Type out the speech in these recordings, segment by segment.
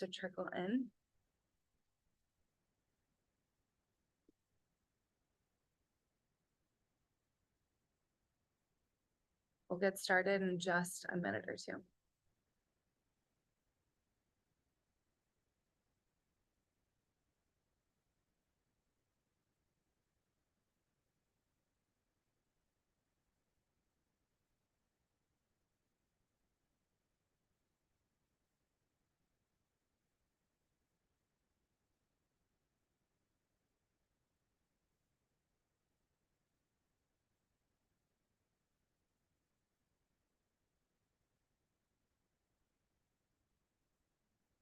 to trickle in. We'll get started in just a minute or two.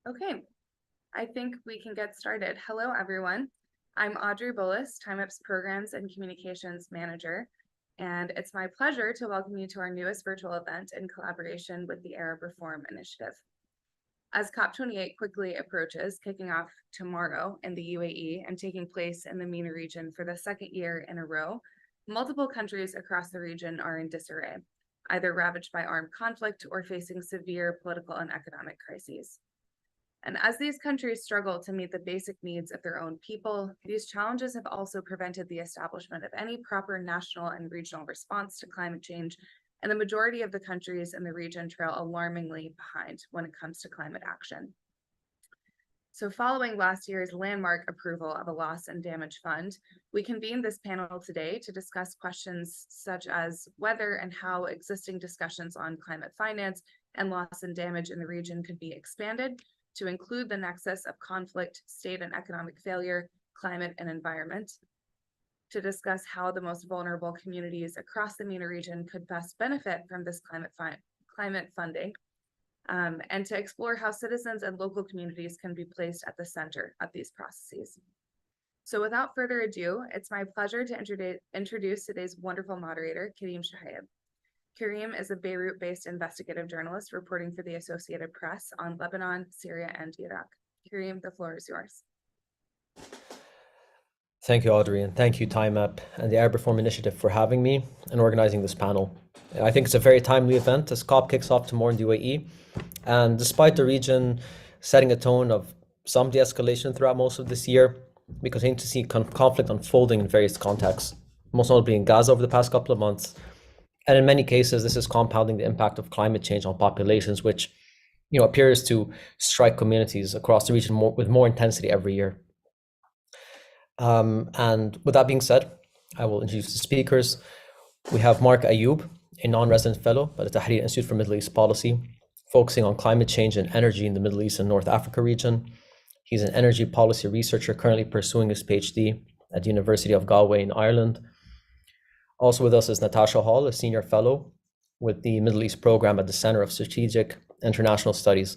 Okay, I think we can get started. Hello, everyone. I'm Audrey Bullis, TIMEP's Programs and Communications Manager, and it's my pleasure to welcome you to our newest virtual event in collaboration with the Arab Reform Initiative. As COP28 quickly approaches, kicking off tomorrow in the UAE and taking place in the MENA region for the second year in a row, multiple countries across the region are in disarray, either ravaged by armed conflict or facing severe political and economic crises. And as these countries struggle to meet the basic needs of their own people, these challenges have also prevented the establishment of any proper national and regional response to climate change, and the majority of the countries in the region trail alarmingly behind when it comes to climate action. So following last year's landmark approval of a loss and damage fund, we convened this panel today to discuss questions such as whether and how existing discussions on climate finance and loss and damage in the region could be expanded to include the nexus of conflict, state and economic failure, climate and environment, to discuss how the most vulnerable communities across the MENA region could best benefit from this climate funding, and to explore how citizens and local communities can be placed at the center of these processes. So without further ado, it's my pleasure to introduce today's wonderful moderator, Kareem Chehayeb. Kareem is a Beirut-based investigative journalist reporting for the Associated Press on Lebanon, Syria, and Iraq. Kareem, the floor is yours. Thank you, Audrey, and thank you, TIMEP and the Arab Reform Initiative for having me and organizing this panel. I think it's a very timely event as COP kicks off tomorrow in the UAE. And despite the region setting a tone of some de-escalation throughout most of this year, we continue to see conflict unfolding in various contexts, most notably in Gaza over the past couple of months. And in many cases, this is compounding the impact of climate change on populations, which appears to strike communities across the region with more intensity every year. And with that being said, I will introduce the speakers. We have Marc Ayoub, a non-resident fellow at the Tahrir Institute for Middle East Policy, focusing on climate change and energy in the Middle East and North Africa region. He's an energy policy researcher currently pursuing his PhD at the University of Galway in Ireland. Also with us is Natasha Hall, a senior fellow with the Middle East program at the Center of Strategic International Studies.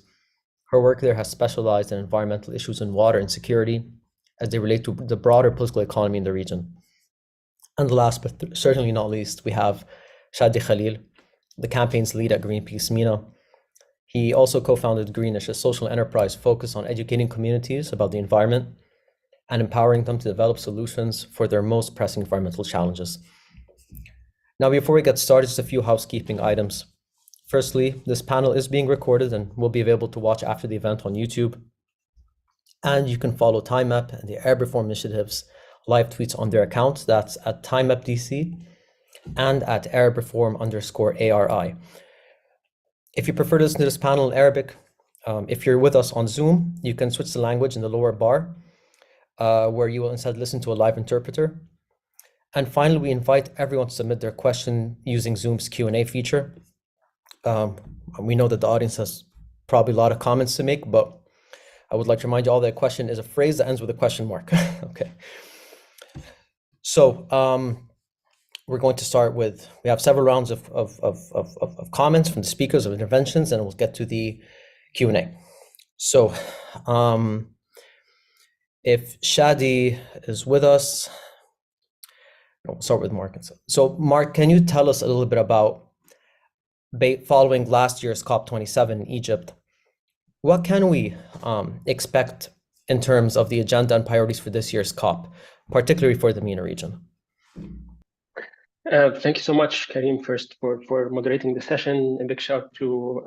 Her work there has specialized in environmental issues in water and security as they relate to the broader political economy in the region. And last but certainly not least, we have Shady Khalil, the campaign's lead at Greenpeace MENA. He also co-founded Greenish, a social enterprise focused on educating communities about the environment and empowering them to develop solutions for their most pressing environmental challenges. Now, before we get started, just a few housekeeping items. Firstly, this panel is being recorded and will be available to watch after the event on YouTube. And you can follow TIMEP and the Arab Reform Initiative's live tweets on their accounts. That's at TIMEPDC and at ArabReform_ARI. If you prefer to listen to this panel in Arabic, if you're with us on Zoom, you can switch the language in the lower bar, where you will instead listen to a live interpreter. And finally, we invite everyone to submit their question using Zoom's Q&A feature. We know that the audience has probably a lot of comments to make, but I would like to remind you all that a question is a phrase that ends with a question mark. Okay. So we're going to start with, we have several rounds of comments from the speakers, of interventions, and we'll get to the Q&A. So if Shady is with us, we'll start with Marc. So Marc, can you tell us a little bit about, following last year's COP27 in Egypt, what can we expect in terms of the agenda and priorities for this year's COP, particularly for the MENA region? Thank you so much, Kareem, first for moderating the session. A big shout to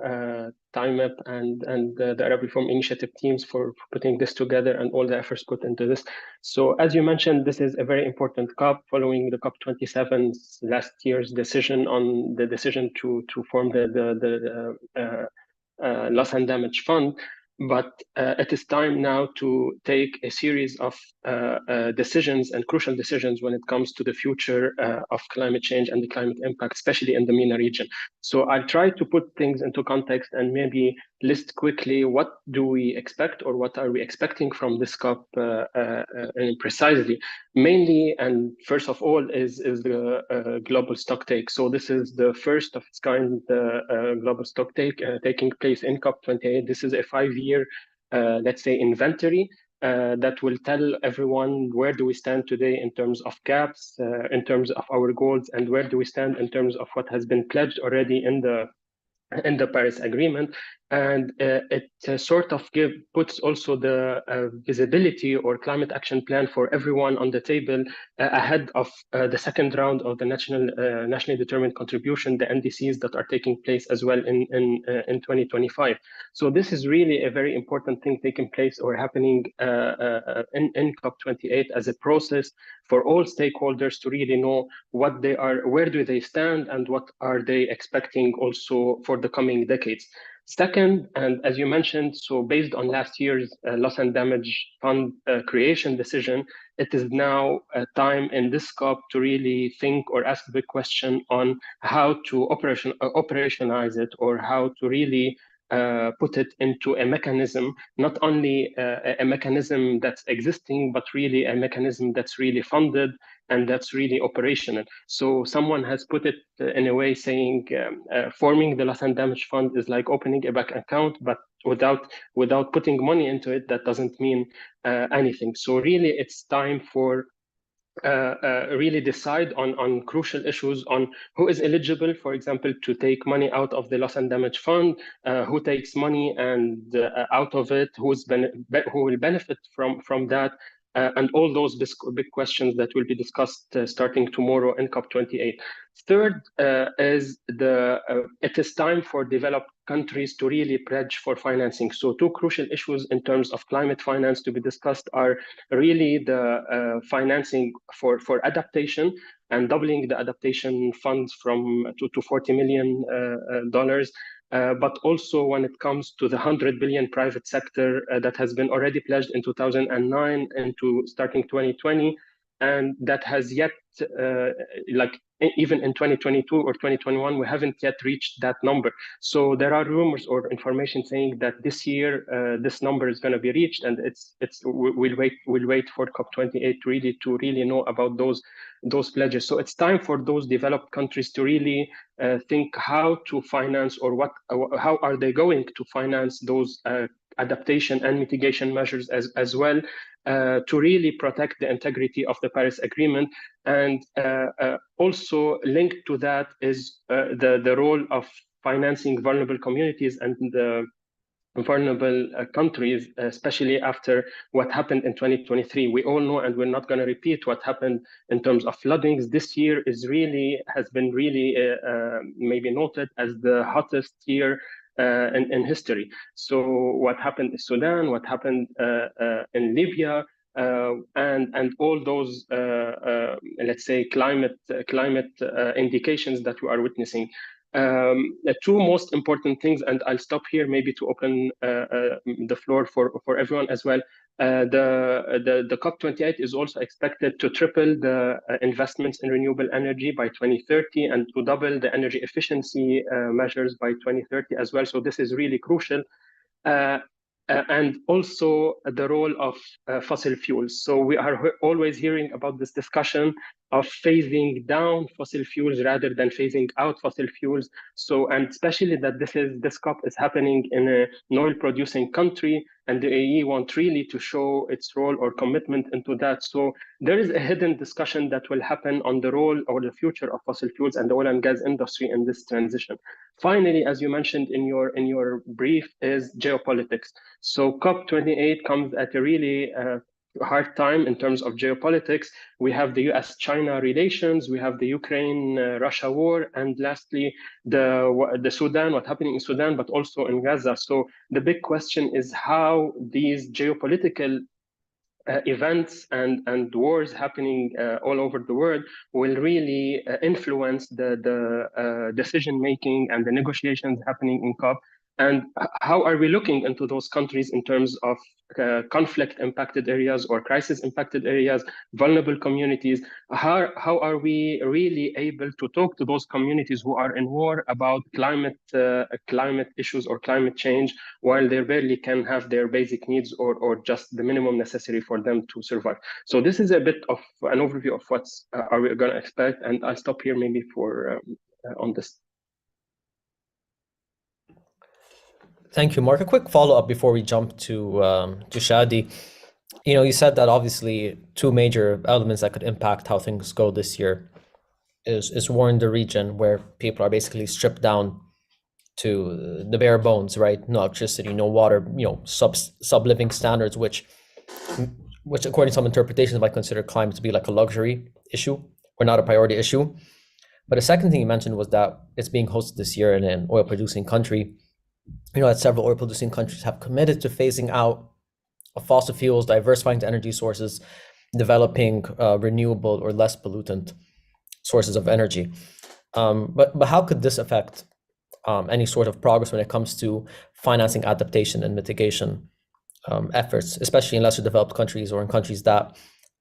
TIMEP and the Arab Reform Initiative teams for putting this together and all the efforts put into this. So as you mentioned, this is a very important COP following the COP27 last year's decision on the decision to form the loss and damage fund. But it is time now to take a series of decisions and crucial decisions when it comes to the future of climate change and the climate impact, especially in the MENA region. So I'll try to put things into context and maybe list quickly what do we expect or what are we expecting from this COP precisely. Mainly, and first of all, is the global stocktake. So this is the first of its kind global stocktake taking place in COP28. This is a 5-year, let's say, inventory that will tell everyone where do we stand today in terms of gaps, in terms of our goals, and where do we stand in terms of what has been pledged already in the Paris Agreement. And it sort of puts also the visibility or climate action plan for everyone on the table ahead of the second round of the nationally determined contribution, the NDCs that are taking place as well in 2025. So this is really a very important thing taking place or happening in COP28 as a process for all stakeholders to really know what they are, where do they stand, and what are they expecting also for the coming decades. Second, and as you mentioned, so based on last year's loss and damage fund creation decision, it is now time in this COP to really think or ask the question on how to operationalize it, or how to really put it into a mechanism, not only a mechanism that's existing, but really a mechanism that's really funded and that's really operational. So someone has put it in a way saying forming the loss and damage fund is like opening a bank account, but without putting money into it, that doesn't mean anything. So really, it's time for really decide on crucial issues on who is eligible, for example, to take money out of the loss and damage fund, who takes money and out of it, who will benefit from that, and all those big questions that will be discussed starting tomorrow in COP28. Third is it is time for developed countries to really pledge for financing. So two crucial issues in terms of climate finance to be discussed are really the financing for adaptation and doubling the adaptation funds from to $40 million. But also when it comes to the 100 billion private sector that has been already pledged in 2009 into starting 2020, and that has yet, even in 2022 or 2021, we haven't yet reached that number. So there are rumors or information saying that this year this number is going to be reached, and we'll wait for COP28 to really know about those pledges. So it's time for those developed countries to really think how to finance, or how are they going to finance those adaptation and mitigation measures as well, to really protect the integrity of the Paris Agreement. And also linked to that is the role of financing vulnerable communities and the vulnerable countries, especially after what happened in 2023. We all know, and we're not going to repeat what happened in terms of floodings. This year has been really maybe noted as the hottest year in history. So what happened in Sudan, what happened in Libya, and all those let's say climate indications that we are witnessing. The two most important things, and I'll stop here maybe to open the floor for everyone as well. The COP28 is also expected to triple the investments in renewable energy by 2030, and to double the energy efficiency measures by 2030 as well. So this is really crucial. And also the role of fossil fuels. So we are always hearing about this discussion of phasing down fossil fuels rather than phasing out fossil fuels. So, and especially that this COP is happening in an oil-producing country, and the AE wants really to show its role or commitment into that. So there is a hidden discussion that will happen on the role or the future of fossil fuels and the oil and gas industry in this transition. Finally, as you mentioned in your brief, is geopolitics. So COP28 comes at a really hard time in terms of geopolitics. We have the US-China relations, we have the Ukraine-Russia war, and lastly, the Sudan, what's happening in Sudan, but also in Gaza. So the big question is how these geopolitical events and wars happening all over the world will really influence the decision making and the negotiations happening in COP. And how are we looking into those countries in terms of conflict impacted areas or crisis impacted areas, vulnerable communities? How are we really able to talk to those communities who are in war about climate issues or climate change, while they barely can have their basic needs or just the minimum necessary for them to survive? So this is a bit of an overview of what's are we going to expect, and I'll stop here maybe for on this. Thank you, Mark. A quick follow-up before we jump to Shady. You said that obviously two major elements that could impact how things go this year is war in the region, where people are basically stripped down to the bare bones, right? No electricity, no water, sub living standards, which according to some interpretations might consider climate to be like a luxury issue or not a priority issue. But the second thing you mentioned was that it's being hosted this year in an oil producing country. That several oil producing countries have committed to phasing out of fossil fuels, diversifying the energy sources, developing renewable or less pollutant sources of energy. But how could this affect any sort of progress when it comes to financing adaptation and mitigation efforts, especially in lesser developed countries or in countries that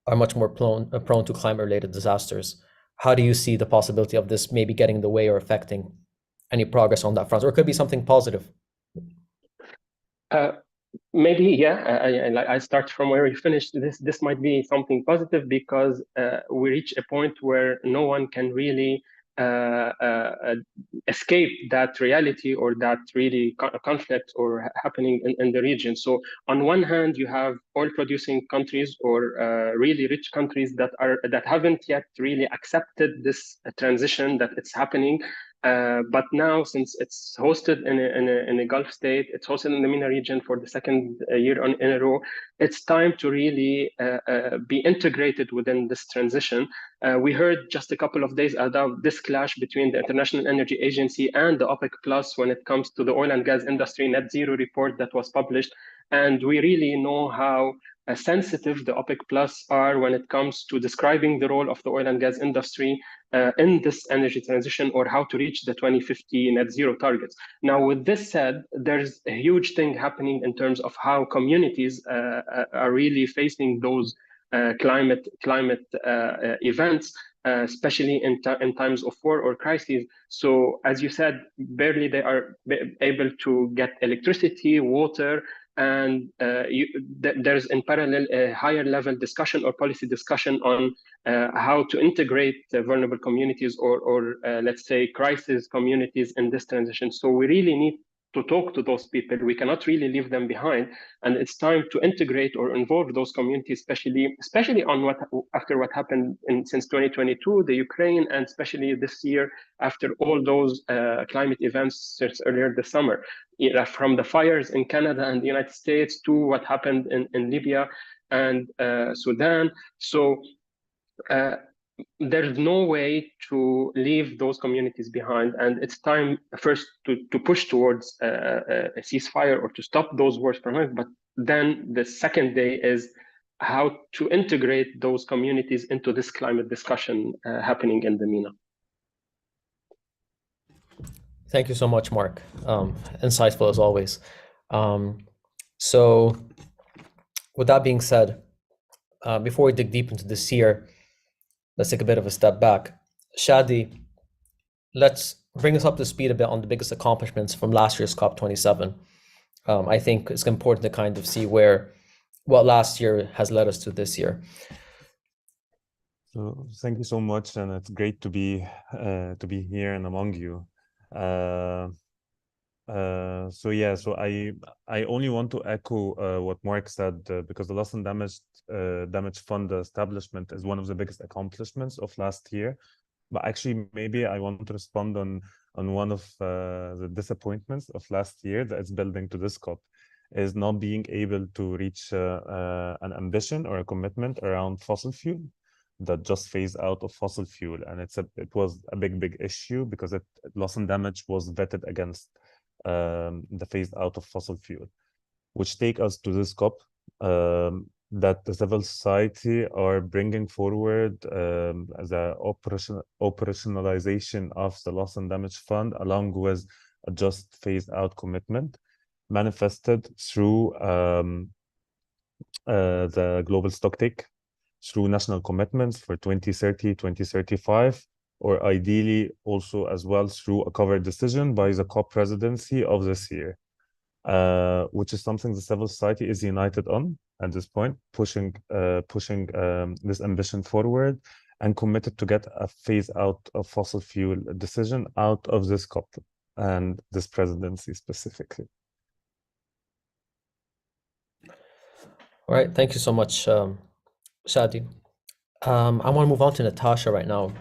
are much more prone to climate-related disasters? How do you see the possibility of this maybe getting in the way or affecting any progress on that front, or it could be something positive? Maybe, yeah. I start from where you finished. This might be something positive because we reach a point where no one can really escape that reality or that really conflict or happening in the region. So on one hand, you have oil-producing countries or really rich countries that haven't yet really accepted this transition that it's happening. But now, since it's hosted in a Gulf state, it's hosted in the MENA region for the second year in a row, it's time to really be integrated within this transition. We heard just a couple of days ago this clash between the International Energy Agency and the OPEC Plus when it comes to the oil and gas industry net zero report that was published. And we really know how sensitive the OPEC Plus are when it comes to describing the role of the oil and gas industry in this energy transition or how to reach the 2050 net zero targets. Now, with this said, there's a huge thing happening in terms of how communities are really facing those climate events, especially in times of war or crises. So, as you said, barely they are able to get electricity, water, and there's in parallel a higher level discussion or policy discussion on how to integrate vulnerable communities or let's say crisis communities in this transition. So we really need to talk to those people. We cannot really leave them behind, and it's time to integrate or involve those communities, especially on after what happened since 2022, the Ukraine, and especially this year after all those climate events since earlier this summer, from the fires in Canada and the United States to what happened in Libya and Sudan. So there's no way to leave those communities behind, and it's time first to push towards a ceasefire or to stop those wars from happening. But then the second day is how to integrate those communities into this climate discussion happening in the MENA. Thank you so much, Mark. Insightful as always. So with that being said, before we dig deep into this year, let's take a bit of a step back. Shady, let's bring us up to speed a bit on the biggest accomplishments from last year's COP27. I think it's important to kind of see what last year has led us to this year. So thank you so much, and it's great to be here and among you. So I only want to echo what Mark said, because the loss and damage fund establishment is one of the biggest accomplishments of last year. But actually, maybe I want to respond on one of the disappointments of last year that is building to this COP. is not being able to reach an ambition or a commitment around fossil fuel, that just phase out of fossil fuel. And it was a big issue because loss and damage was vetted against the phase out of fossil fuel, which take us to this COP, that the civil society are bringing forward the operationalization of the loss and damage fund, along with a just phased out commitment manifested through the global stocktake, through national commitments for 2030, 2035, or ideally also as well through a covered decision by the COP presidency of this year, which is something the civil society is united on at this point, pushing this ambition forward and committed to get a phase out of fossil fuel decision out of this COP and this presidency specifically. All right, thank you so much, Shady. I want to move on to Natasha right now.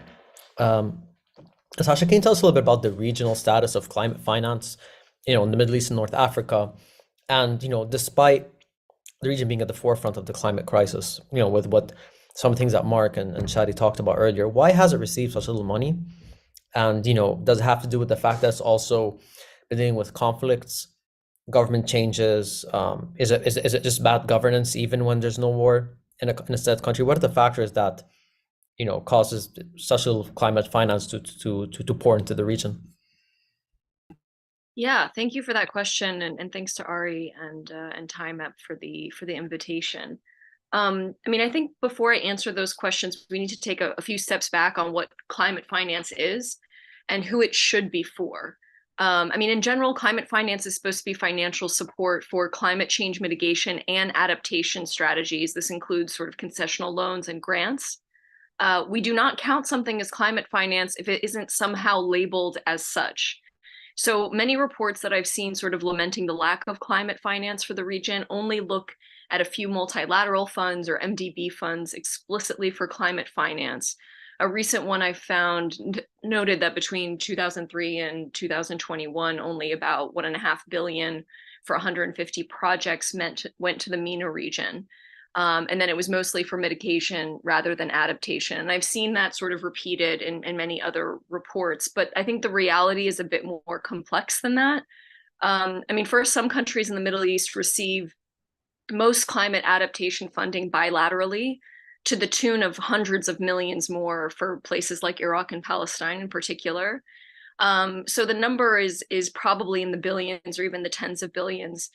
Natasha, can you tell us a little bit about the regional status of climate finance, in the Middle East and North Africa? And, despite the region being at the forefront of the climate crisis, with what some things that Marc and Shady talked about earlier, why has it received such little money? And, does it have to do with the fact that it's also been dealing with conflicts, government changes? Is it just bad governance even when there's no war in a said country? What are the factors that causes such little climate finance to pour into the region? Yeah, thank you for that question, and thanks to Ari and TIMEP for the invitation. I think before I answer those questions, we need to take a few steps back on what climate finance is and who it should be for. In general, climate finance is supposed to be financial support for climate change mitigation and adaptation strategies. This includes sort of concessional loans and grants. We do not count something as climate finance if it isn't somehow labeled as such. So many reports that I've seen sort of lamenting the lack of climate finance for the region only look at a few multilateral funds or MDB funds explicitly for climate finance. A recent one I found noted that between 2003 and 2021, only about $1.5 billion for 150 projects went to the MENA region. And then it was mostly for mitigation rather than adaptation. And I've seen that sort of repeated in many other reports, but I think the reality is a bit more complex than that. First, some countries in the Middle East receive most climate adaptation funding bilaterally, to the tune of hundreds of millions more for places like Iraq and Palestine in particular. So the number is probably in the billions or even the tens of billions,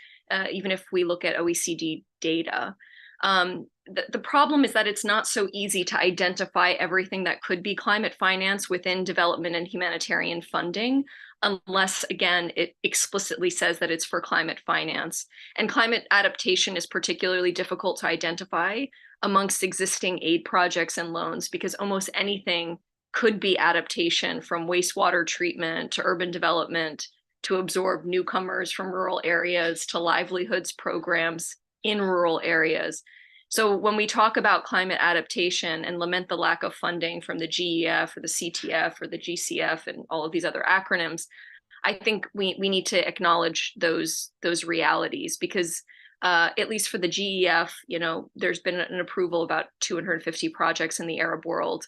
even if we look at OECD data. The problem is that it's not so easy to identify everything that could be climate finance within development and humanitarian funding, unless, again, it explicitly says that it's for climate finance. And climate adaptation is particularly difficult to identify amongst existing aid projects and loans, because almost anything could be adaptation, from wastewater treatment to urban development to absorb newcomers from rural areas to livelihoods programs in rural areas. So when we talk about climate adaptation and lament the lack of funding from the GEF or the CTF or the GCF and all of these other acronyms, I think we need to acknowledge those realities, because at least for the GEF, there's been an approval about 250 projects in the Arab world.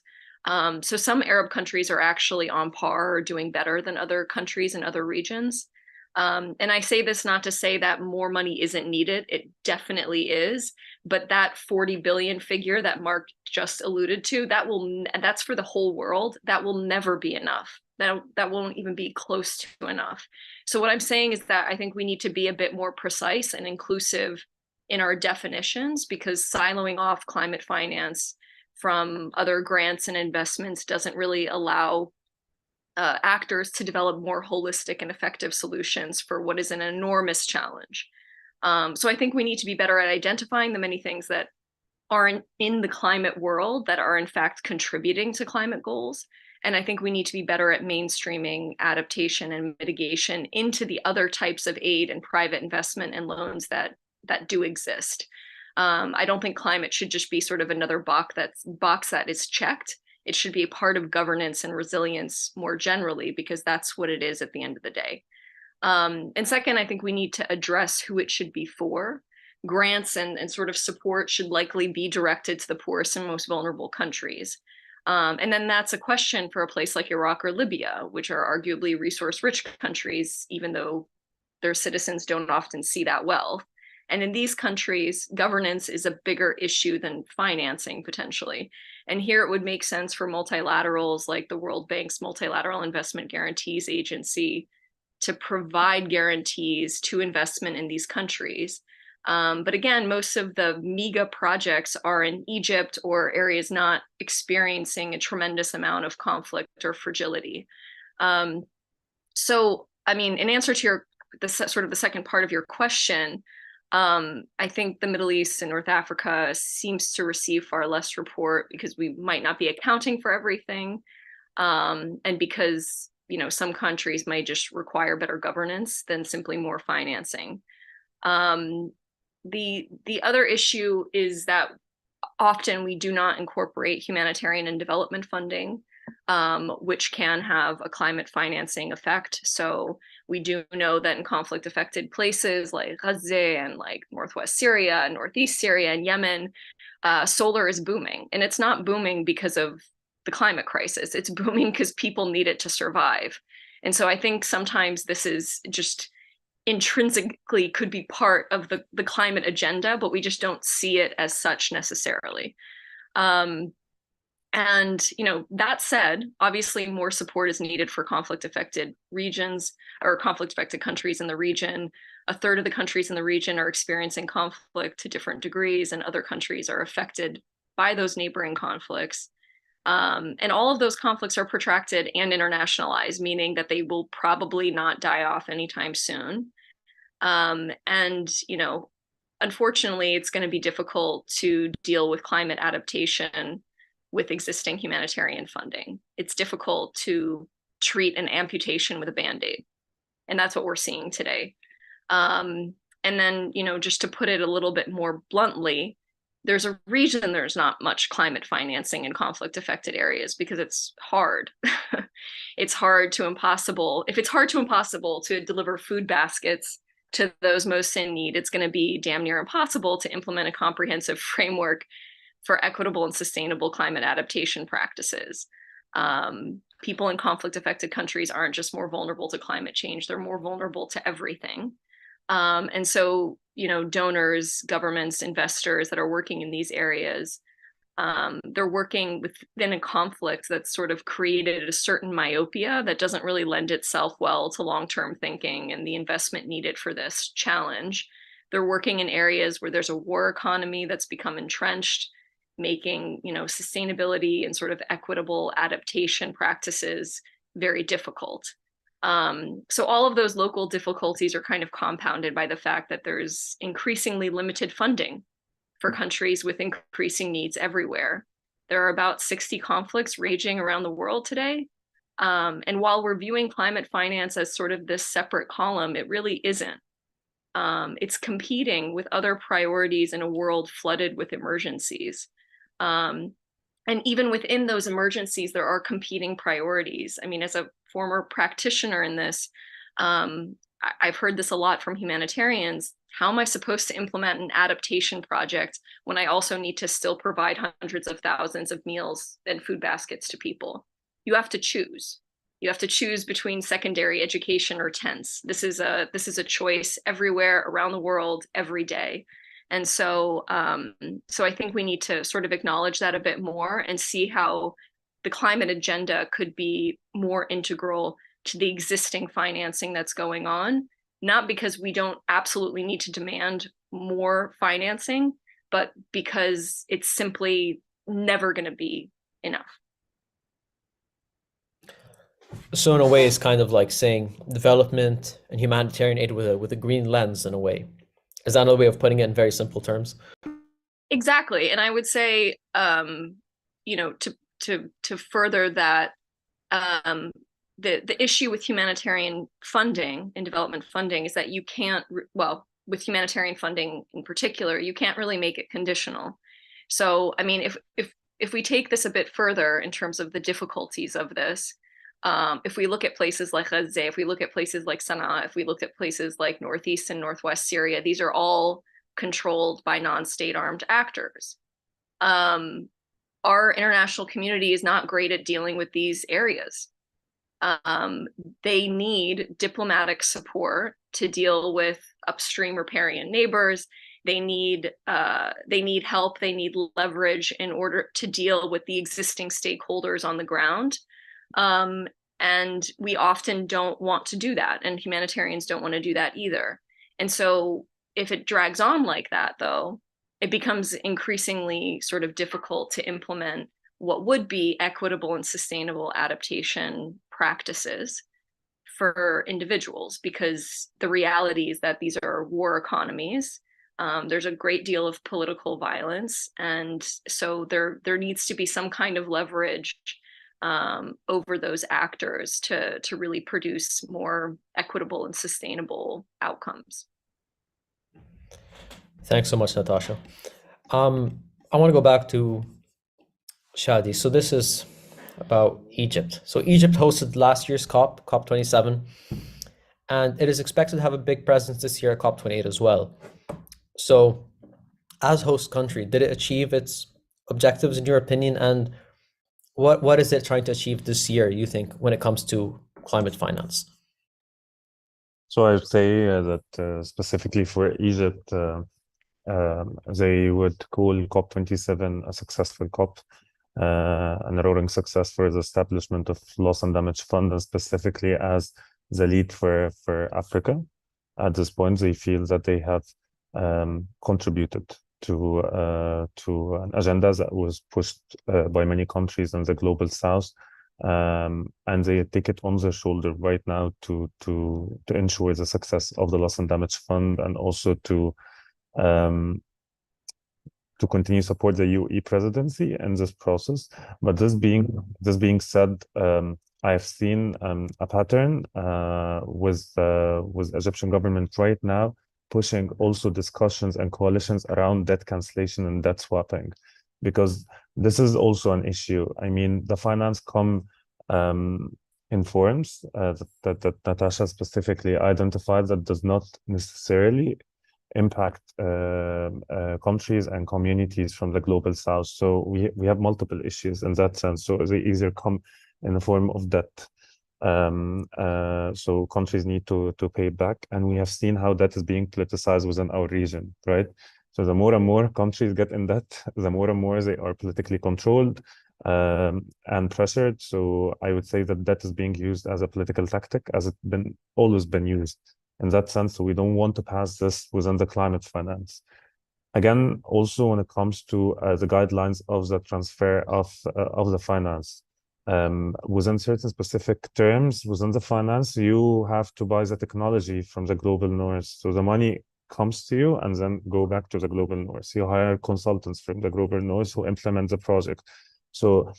So some Arab countries are actually on par or doing better than other countries in other regions. And I say this not to say that more money isn't needed. It definitely is. But that 40 billion figure that Marc just alluded to, that's for the whole world. That will never be enough. That won't even be close to enough. So what I'm saying is that I think we need to be a bit more precise and inclusive in our definitions, because siloing off climate finance from other grants and investments doesn't really allow actors to develop more holistic and effective solutions for what is an enormous challenge. So I think we need to be better at identifying the many things that aren't in the climate world that are in fact contributing to climate goals. And I think we need to be better at mainstreaming adaptation and mitigation into the other types of aid and private investment and loans that do exist. I don't think climate should just be sort of another box that is checked. It should be a part of governance and resilience more generally, because that's what it is at the end of the day. And second, I think we need to address who it should be for. Grants and sort of support should likely be directed to the poorest and most vulnerable countries. And then that's a question for a place like Iraq or Libya, which are arguably resource-rich countries, even though their citizens don't often see that wealth. And in these countries, governance is a bigger issue than financing potentially. And here it would make sense for multilaterals like the World Bank's Multilateral Investment Guarantees Agency to provide guarantees to investment in these countries. But again, most of the MEGA projects are in Egypt or areas not experiencing a tremendous amount of conflict or fragility. So, I mean, in answer to the second part of your question, I think the Middle East and North Africa seems to receive far less report because we might not be accounting for everything, and because some countries might just require better governance than simply more financing. The other issue is that often we do not incorporate humanitarian and development funding, which can have a climate financing effect. So we do know that in conflict affected places like Gaza and like Northwest Syria and Northeast Syria and Yemen, solar is booming. And it's not booming because of the climate crisis. It's booming because people need it to survive. And so I think sometimes this is just intrinsically could be part of the climate agenda, but we just don't see it as such necessarily. And that said, obviously more support is needed for conflict affected regions or conflict affected countries in the region. A third of the countries in the region are experiencing conflict to different degrees, and other countries are affected by those neighboring conflicts. And all of those conflicts are protracted and internationalized, meaning that they will probably not die off anytime soon. And, unfortunately, it's going to be difficult to deal with climate adaptation with existing humanitarian funding. It's difficult to treat an amputation with a Band-Aid. And that's what we're seeing today. And then, just to put it a little bit more bluntly, there's a reason there's not much climate financing in conflict affected areas, because it's hard. It's hard to impossible. If it's hard to impossible to deliver food baskets to those most in need, it's going to be damn near impossible to implement a comprehensive framework for equitable and sustainable climate adaptation practices. People in conflict affected countries aren't just more vulnerable to climate change, they're more vulnerable to everything. And so, donors, governments, investors that are working in these areas, they're working within a conflict that's sort of created a certain myopia that doesn't really lend itself well to long-term thinking and the investment needed for this challenge. They're working in areas where there's a war economy that's become entrenched, making, sustainability and sort of equitable adaptation practices very difficult. So all of those local difficulties are kind of compounded by the fact that there's increasingly limited funding for countries with increasing needs everywhere. There are about 60 conflicts raging around the world today. And while we're viewing climate finance as sort of this separate column, it really isn't. It's competing with other priorities in a world flooded with emergencies. And even within those emergencies, there are competing priorities. I mean, as a former practitioner in this, I've heard this a lot from humanitarians. How am I supposed to implement an adaptation project when I also need to still provide hundreds of thousands of meals and food baskets to people? You have to choose. You have to choose between secondary education or tents. This is a choice everywhere around the world every day. And so I think we need to sort of acknowledge that a bit more and see how the climate agenda could be more integral to the existing financing that's going on, not because we don't absolutely need to demand more financing, but because it's simply never going to be enough. So in a way, it's kind of like saying development and humanitarian aid with a green lens in a way. Is that another way of putting it in very simple terms? Exactly. And I would say, to further that, the issue with humanitarian funding and development funding is that you can't, with humanitarian funding in particular, you can't really make it conditional. So, I mean, if we take this a bit further in terms of the difficulties of this, If we look at places like Gaza, if we look at places like Sana'a, if we look at places like Northeast and Northwest Syria, these are all controlled by non-state armed actors. Our international community is not great at dealing with these areas. They need diplomatic support to deal with upstream riparian neighbors. They need help. They need leverage in order to deal with the existing stakeholders on the ground. And we often don't want to do that, and humanitarians don't want to do that either. And so if it drags on like that, though, it becomes increasingly sort of difficult to implement what would be equitable and sustainable adaptation practices for individuals, because the reality is that these are war economies. There's a great deal of political violence, and so there needs to be some kind of leverage over those actors to really produce more equitable and sustainable outcomes. Thanks so much, Natasha. I want to go back to Shady. So this is about Egypt. So Egypt hosted last year's COP27, and it is expected to have a big presence this year at COP28 as well. So as host country, did it achieve its objectives in your opinion? And what is it trying to achieve this year, you think, when it comes to climate finance? So I would say that specifically for Egypt, they would call COP27 a successful COP, and a roaring success for the establishment of loss and damage fund, and specifically as the lead for Africa. At this point, they feel that they have contributed to an agenda that was pushed by many countries in the global south, and they take it on their shoulder right now to ensure the success of the loss and damage fund, and also to continue support the UAE presidency in this process. But this being said, I have seen a pattern with Egyptian government right now pushing also discussions and coalitions around debt cancellation and debt swapping, because this is also an issue. I mean, the finance come in forms that Natasha specifically identified that does not necessarily impact countries and communities from the global south. So we have multiple issues in that sense. So they either come in the form of debt. So countries need to pay back, and we have seen how that is being politicized within our region, right? So the more and more countries get in debt, the more and more they are politically controlled and pressured. So I would say that debt is being used as a political tactic, as it's always been used in that sense. So we don't want to pass this within the climate finance. Again, also when it comes to the guidelines of the transfer of the finance, within certain specific terms within the finance, you have to buy the technology from the global north. So the money comes to you and then go back to the global north. You hire consultants from the global north who implement the project. So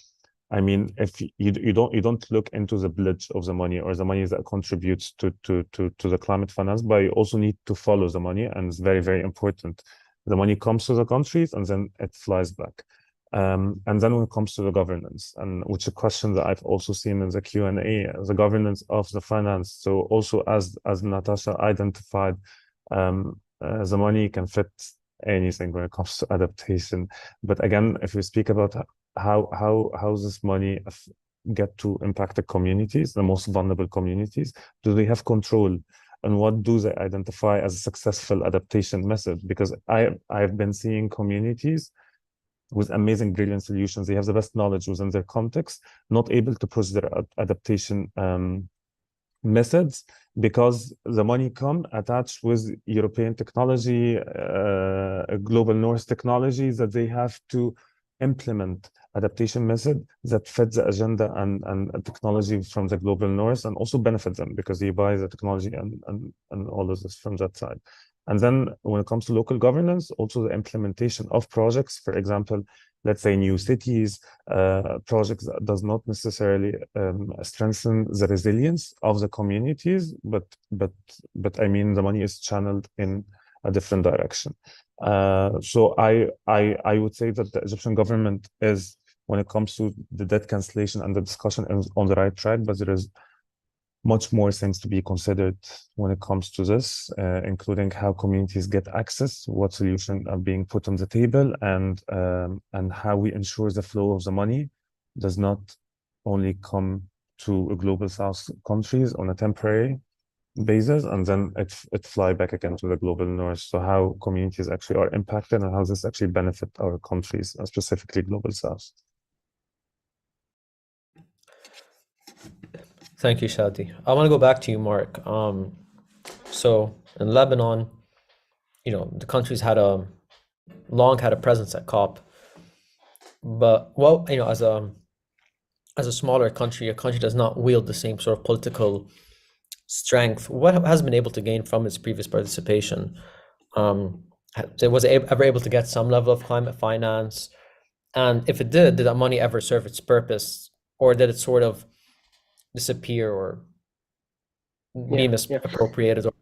I mean, if you don't look into the pledge of the money or the money that contributes to the climate finance, but you also need to follow the money, and it's very, very important. The money comes to the countries and then it flies back. And then when it comes to the governance, and which is a question that I've also seen in the Q&A, the governance of the finance. So also as Natasha identified, the money can fit anything when it comes to adaptation. But again, if we speak about how this money get to impact the communities, the most vulnerable communities, do they have control? And what do they identify as a successful adaptation method? Because I've been seeing communities with amazing, brilliant solutions. They have the best knowledge within their context, not able to push their adaptation methods because the money come attached with European technology, global North technology, that they have to implement adaptation method that fits the agenda and technology from the global North, and also benefit them because they buy the technology and all of this from that side. And then when it comes to local governance, also the implementation of projects, for example, let's say new cities, projects that does not necessarily strengthen the resilience of the communities, but I mean, the money is channeled in a different direction. So I would say that the Egyptian government is when it comes to the debt cancellation, and the discussion is on the right track, but there is much more things to be considered when it comes to this, including how communities get access, what solutions are being put on the table, and how we ensure the flow of the money does not only come to a global south countries on a temporary basis and then it fly back again to the global north. So how communities actually are impacted and how this actually benefit our countries, specifically global south. Thank you, Shady. I want to go back to you, Mark. So in Lebanon, the country's long had a presence at COP, but as a smaller country, a country does not wield the same sort of political strength. What has been able to gain from its previous participation? Was it ever able to get some level of climate finance? And if it did that money ever serve its purpose, or did it sort of disappear or be misappropriated, or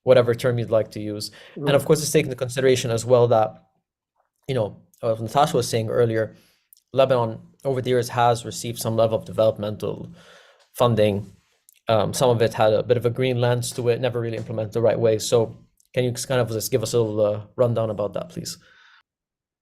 whatever term you'd like to use? And of course, it's taken into consideration as well that, as Natasha was saying earlier, Lebanon over the years has received some level of developmental funding. Some of it had a bit of a green lens to it, never really implemented the right way. So can you kind of just give us a little rundown about that, please?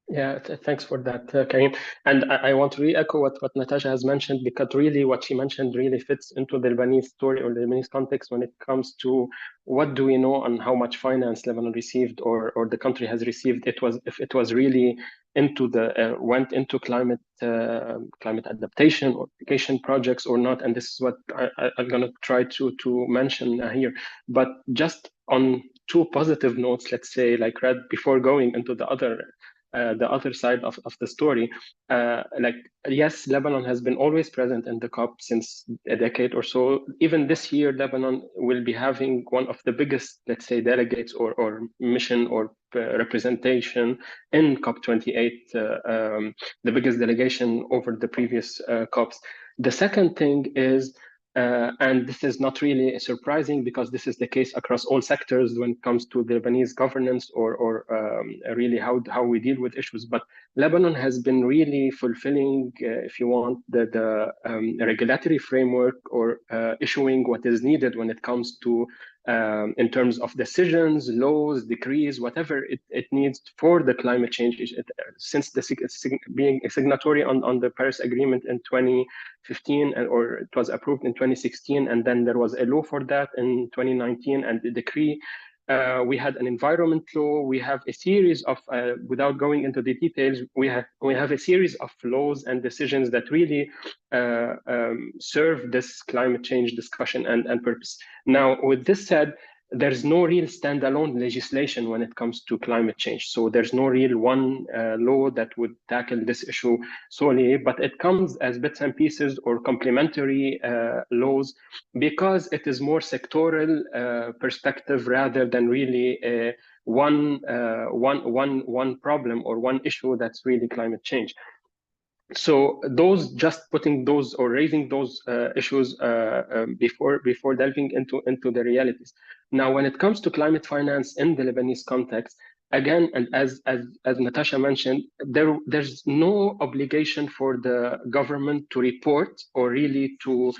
Yeah, thanks for that, Kareem. And I want to re-echo what Natasha has mentioned, because really what she mentioned really fits into the Lebanese story or the Lebanese context when it comes to what do we know on how much finance Lebanon received or the country has received. If it was really into went into climate adaptation or mitigation projects or not. And this is what I'm going to try to mention here. But just on two positive notes, let's say, like right before going into the other side of the story, yes, Lebanon has been always present in the COP since a decade or so. Even this year, Lebanon will be having one of the biggest, let's say, delegates or mission or representation in COP28, the biggest delegation over the previous COPs. The second thing is, and this is not really surprising because this is the case across all sectors when it comes to the Lebanese governance or really how we deal with issues. But Lebanon has been really fulfilling, if you want, the regulatory framework or issuing what is needed when it comes to in terms of decisions, laws, decrees, whatever it needs for the climate change. Since being a signatory on the Paris Agreement in 2015, or it was approved in 2016, and then there was a law for that in 2019, and the decree. We had an environment law. We have a series of, without going into the details, we have a series of laws and decisions that really serve this climate change discussion and purpose. Now, with this said, there's no real standalone legislation when it comes to climate change. So there's no real one law that would tackle this issue solely, but it comes as bits and pieces or complementary laws, because it is more sectoral perspective rather than really one problem or one issue that's really climate change. So just putting those or raising those issues before delving into the realities. Now, when it comes to climate finance in the Lebanese context, again, and as Natasha mentioned, there's no obligation for the government to report or really to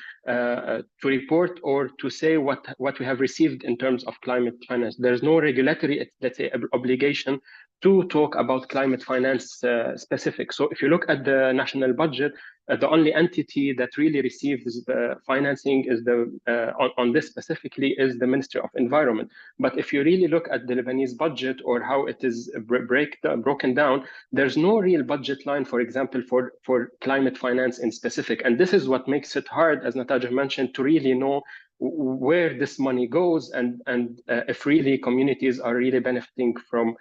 report or to say what we have received in terms of climate finance. There's no regulatory, let's say, obligation to talk about climate finance specific. So if you look at the national budget, the only entity that really receives the financing is on this specifically is the Ministry of Environment. But if you really look at the Lebanese budget or how it is broken down, there's no real budget line, for example, for climate finance in specific. And this is what makes it hard, as Natasha mentioned, to really know where this money goes and if really communities are really benefiting from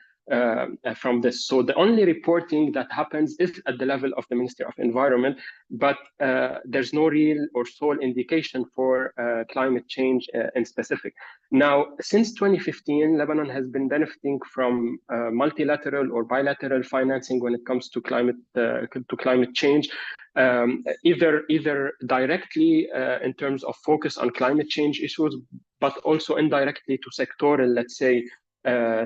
this. So the only reporting that happens is at the level of the Ministry of Environment, but there's no real or sole indication for climate change in specific. Now, since 2015, Lebanon has been benefiting from multilateral or bilateral financing when it comes to climate change, either directly in terms of focus on climate change issues, but also indirectly to sectoral, let's say,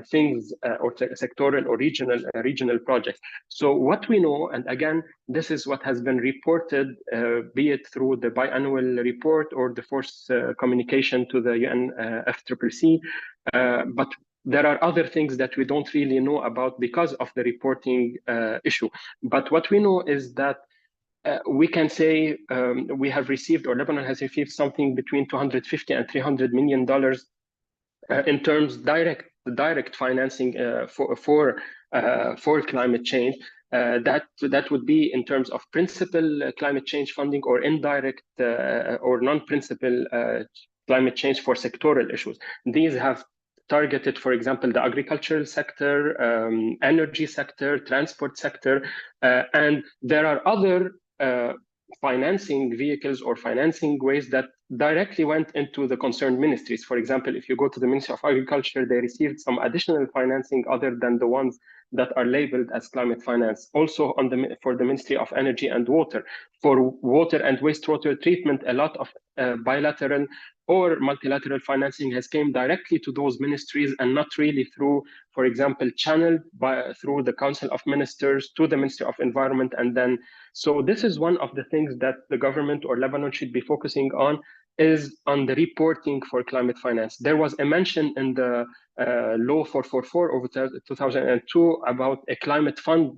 things or sectoral or regional projects. So what we know, and again, this is what has been reported, be it through the biannual report or the force communication to the UNFCCC, but there are other things that we don't really know about because of the reporting issue. But what we know is that we can say we have received, or Lebanon has received, something between $250 and $300 million in terms direct financing for climate change. That would be in terms of principal climate change funding or indirect or non-principal climate change for sectoral issues. These have targeted, for example, the agricultural sector, energy sector, transport sector, and there are other financing vehicles or financing ways that directly went into the concerned ministries. For example, if you go to the Ministry of Agriculture, they received some additional financing other than the ones that are labeled as climate finance. Also for the Ministry of Energy and Water. For water and wastewater treatment, a lot of bilateral or multilateral financing has came directly to those ministries and not really through, for example, channeled through the Council of Ministers to the Ministry of Environment. And then, so this is one of the things that the government or Lebanon should be focusing on, is on the reporting for climate finance. There was a mention in the Law 444 of 2002 about a climate fund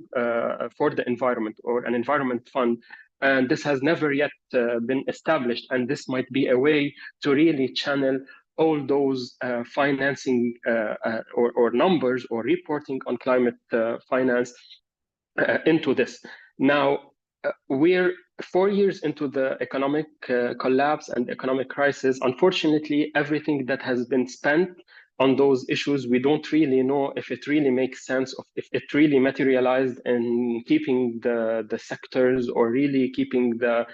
for the environment, or an environment fund. And this has never yet been established. And this might be a way to really channel all those financing or numbers or reporting on climate finance into this. Now, we're 4 years into the economic collapse and economic crisis. Unfortunately, everything that has been spent on those issues, we don't really know if it really makes sense, if it really materialized in keeping the sectors or really keeping the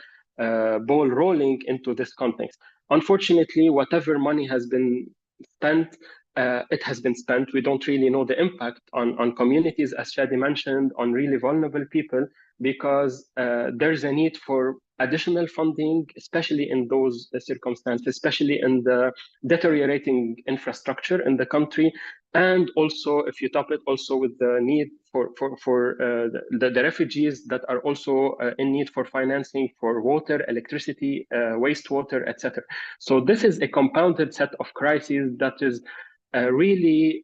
ball rolling into this context. Unfortunately, whatever money has been spent, it has been spent. We don't really know the impact on communities, as Shady mentioned, on really vulnerable people, because there's a need for additional funding, especially in those circumstances, especially in the deteriorating infrastructure in the country. And also, if you top it also with the need for the refugees that are also in need for financing for water, electricity, wastewater, etc. So this is a compounded set of crises that is really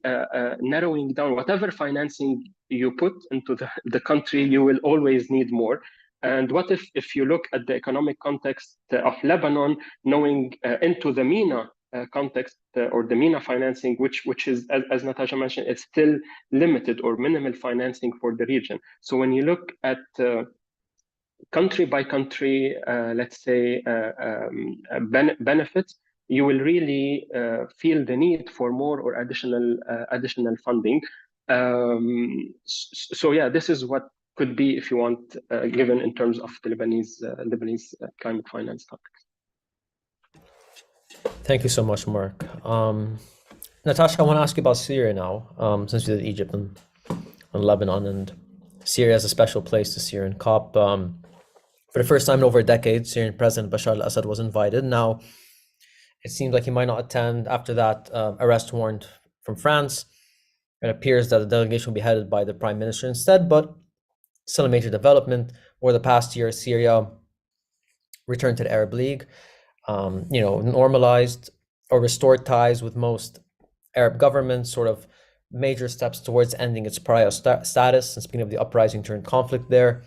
narrowing down. Whatever financing you put into the country, you will always need more. And what if you look at the economic context of Lebanon, knowing into the MENA context or the MENA financing, which is, as Natasha mentioned, it's still limited or minimal financing for the region. So when you look at country by country, let's say, benefits, you will really feel the need for more or additional funding. So yeah, this is what could be, if you want, given in terms of the Lebanese climate finance context. Thank you so much, Mark. Natasha, I want to ask you about Syria now, since you did Egypt and Lebanon, and Syria has a special place to Syrian COP. For the first time in over a decade, Syrian President Bashar al-Assad was invited. Now, it seems like he might not attend after that arrest warrant from France. It appears that the delegation will be headed by the Prime Minister instead, but still a major development. Over the past year, Syria returned to the Arab League, normalized or restored ties with most Arab governments, sort of major steps towards ending its pariah status since the beginning of the uprising turned conflict there.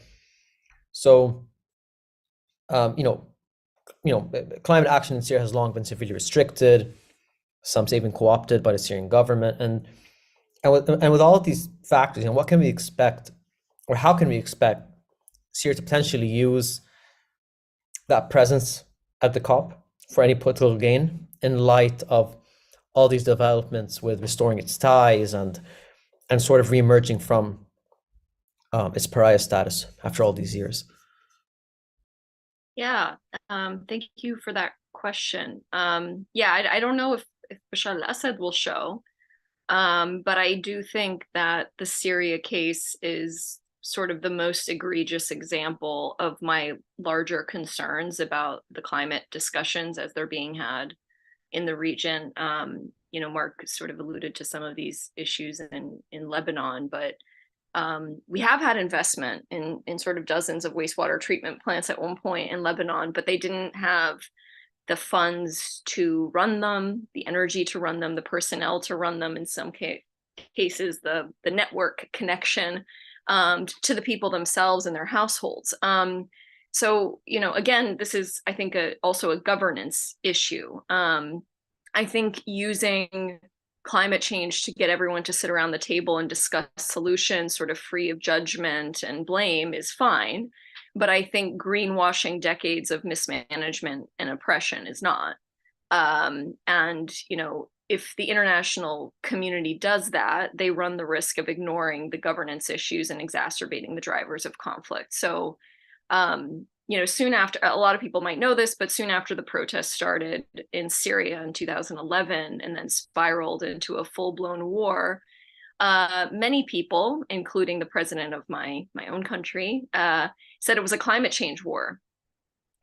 So, climate action in Syria has long been severely restricted. Some say even co-opted by the Syrian government. And with all of these factors, what can we expect, or how can we expect Syria to potentially use that presence at the COP for any political gain in light of all these developments with restoring its ties and sort of re-emerging from its pariah status after all these years? Yeah, thank you for that question. I don't know if Bashar al-Assad will show, but I do think that the Syria case is sort of the most egregious example of my larger concerns about the climate discussions as they're being had in the region. Marc sort of alluded to some of these issues in Lebanon, but we have had investment in sort of dozens of wastewater treatment plants at one point in Lebanon, but they didn't have the funds to run them, the energy to run them, the personnel to run them, in some cases, the network connection to the people themselves and their households. So, again, this is, I think, also a governance issue. I think using climate change to get everyone to sit around the table and discuss solutions sort of free of judgment and blame is fine. But I think greenwashing decades of mismanagement and oppression is not. And, if the international community does that, they run the risk of ignoring the governance issues and exacerbating the drivers of conflict. So, soon after, a lot of people might know this, but soon after the protests started in Syria in 2011 and then spiraled into a full-blown war, many people, including the president of my own country, said it was a climate change war.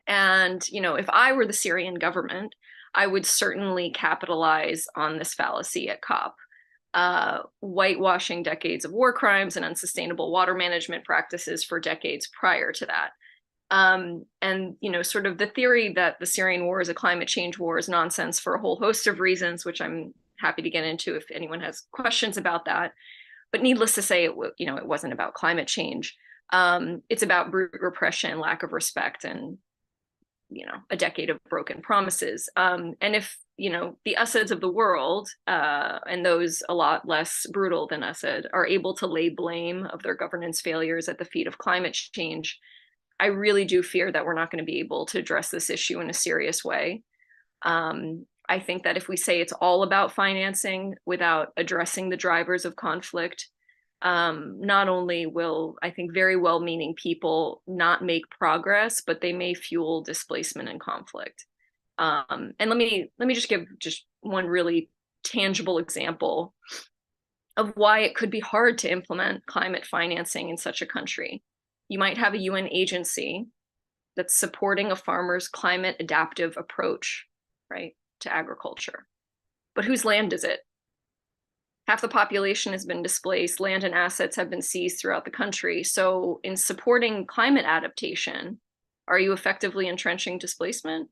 And, if I were the Syrian government, I would certainly capitalize on this fallacy at COP, whitewashing decades of war crimes and unsustainable water management practices for decades prior to that. And, sort of the theory that the Syrian war is a climate change war is nonsense for a whole host of reasons, which I'm happy to get into if anyone has questions about that. But needless to say, it wasn't about climate change. It's about brute repression, lack of respect, and a decade of broken promises. And if, the Assads of the world, and those a lot less brutal than Assad, are able to lay blame of their governance failures at the feet of climate change, I really do fear that we're not going to be able to address this issue in a serious way. I think that if we say it's all about financing without addressing the drivers of conflict, not only will, I think, very well-meaning people not make progress, but they may fuel displacement and conflict. And let me just give just one really tangible example of why it could be hard to implement climate financing in such a country. You might have a UN agency that's supporting a farmer's climate adaptive approach, right, to agriculture. But whose land is it? Half the population has been displaced, land and assets have been seized throughout the country. So in supporting climate adaptation, are you effectively entrenching displacement?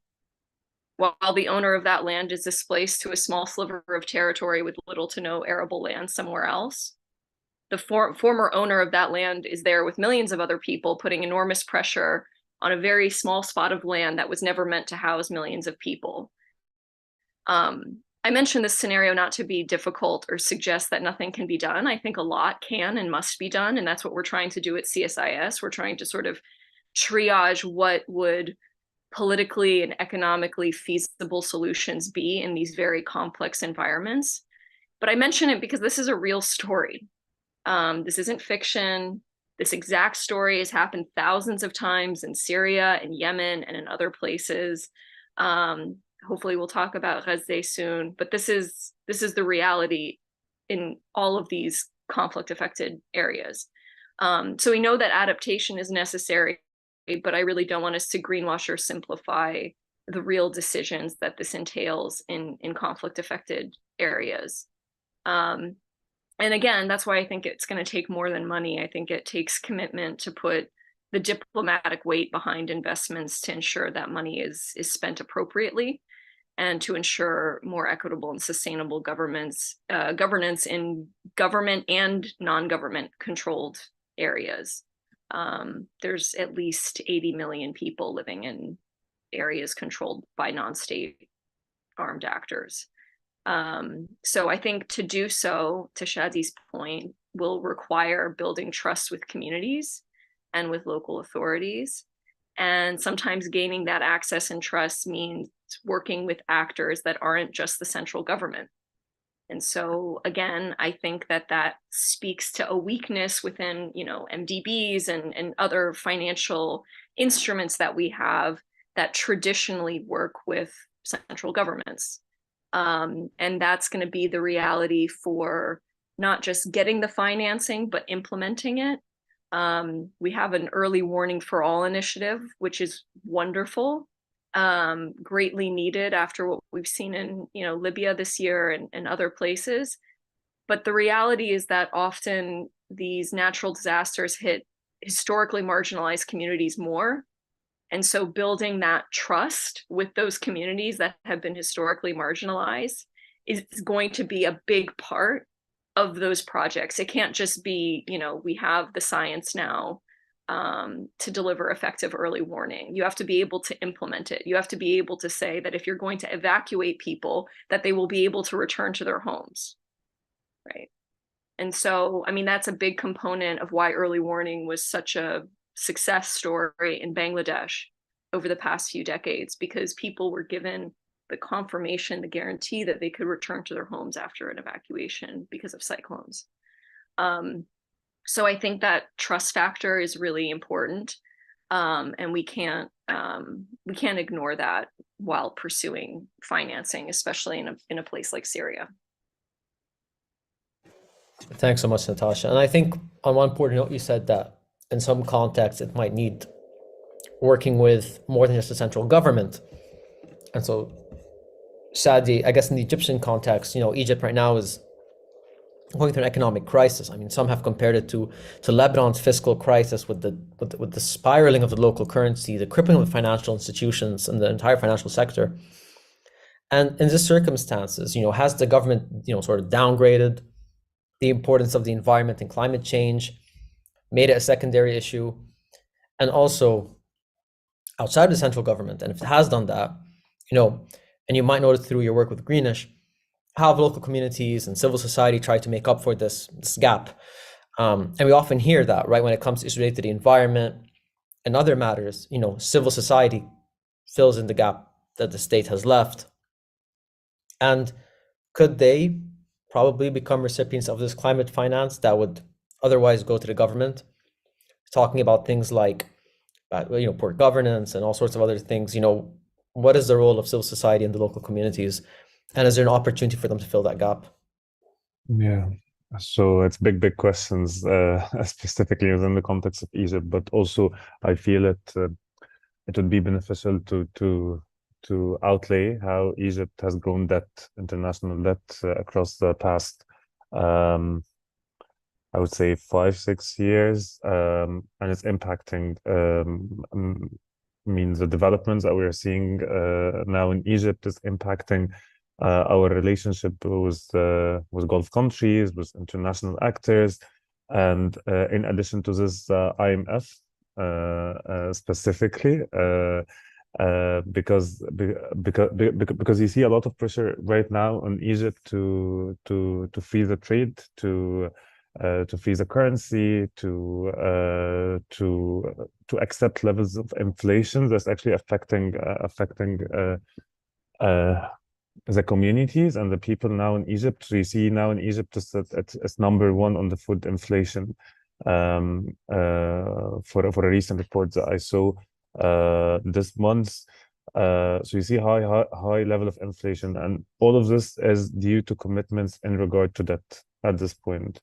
While the owner of that land is displaced to a small sliver of territory with little to no arable land somewhere else. The former owner of that land is there with millions of other people, putting enormous pressure on a very small spot of land that was never meant to house millions of people. I mentioned this scenario not to be difficult or suggest that nothing can be done. I think a lot can and must be done, and that's what we're trying to do at CSIS. We're trying to sort of triage what would politically and economically feasible solutions be in these very complex environments. But I mention it because this is a real story. This isn't fiction. This exact story has happened thousands of times in Syria and Yemen and in other places. Hopefully we'll talk about Gaza soon, but this is the reality in all of these conflict affected areas. So we know that adaptation is necessary, but I really don't want us to greenwash or simplify the real decisions that this entails in conflict affected areas. And again, that's why I think it's going to take more than money. I think it takes commitment to put the diplomatic weight behind investments to ensure that money is spent appropriately, and to ensure more equitable and sustainable governance in government and non-government controlled areas. There's at least 80 million people living in areas controlled by non-state armed actors. So I think to do so, to Shady's point, will require building trust with communities and with local authorities. And sometimes gaining that access and trust means working with actors that aren't just the central government. And so, again, I think that speaks to a weakness within, MDBs and other financial instruments that we have that traditionally work with central governments. And that's going to be the reality for not just getting the financing, but implementing it. We have an early warning for all initiative, which is wonderful. greatly needed after what we've seen in, Libya this year and other places. But the reality is that often these natural disasters hit historically marginalized communities more. And so building that trust with those communities that have been historically marginalized is going to be a big part of those projects. It can't just be, we have the science now to deliver effective early warning. You have to be able to implement it. You have to be able to say that if you're going to evacuate people, that they will be able to return to their homes, right? And so, I mean, that's a big component of why early warning was such a success story in Bangladesh over the past few decades, because people were given the confirmation, the guarantee that they could return to their homes after an evacuation because of cyclones. So I think that trust factor is really important, and we can't ignore that while pursuing financing, especially in a place like Syria. Thanks so much, Natasha. And I think on one important note, you said that in some contexts, it might need working with more than just the central government. And so, sadly, I guess in the Egyptian context, Egypt right now is going through an economic crisis. I mean, some have compared it to Lebanon's fiscal crisis with the spiraling of the local currency, the crippling of the financial institutions and the entire financial sector. And in these circumstances, has the government, sort of downgraded the importance of the environment and climate change, made it a secondary issue, and also outside the central government? And if it has done that, and you might notice through your work with Greenish, how have local communities and civil society tried to make up for this gap? And we often hear that, right, when it comes to issues related to the environment and other matters, civil society fills in the gap that the state has left. And could they probably become recipients of this climate finance that would otherwise go to the government, talking about things like, poor governance and all sorts of other things? What is the role of civil society in the local communities? And is there an opportunity for them to fill that gap? Yeah, so it's big questions, specifically within the context of Egypt, but also I feel it would be beneficial to outlay how Egypt has grown debt, international debt, across the past, I would say 5-6 years, and it's impacting. The developments that we are seeing now in Egypt is impacting our relationship with Gulf countries, with international actors, and in addition to this, IMF specifically. Because you see a lot of pressure right now on Egypt to freeze the trade, to freeze the currency, to accept levels of inflation that's actually affecting the communities and the people now in Egypt. So you see now in Egypt it's number one on the food inflation, for a recent report that I saw this month. So you see high level of inflation, and all of this is due to commitments in regard to debt at this point.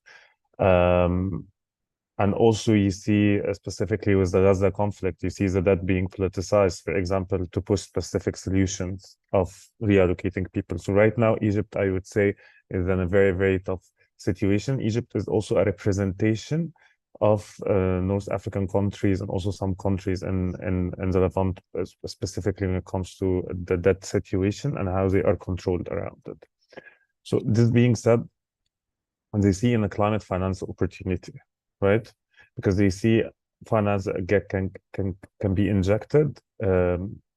And also you see, specifically with the Gaza conflict, you see the debt being politicized, for example, to push specific solutions of reallocating people. So right now, Egypt, I would say, is in a very tough situation. Egypt is also a representation of North African countries and also some countries in the Levant, specifically when it comes to the debt situation and how they are controlled around it. So this being said, they see in the climate finance opportunity, right? Because they see finance can be injected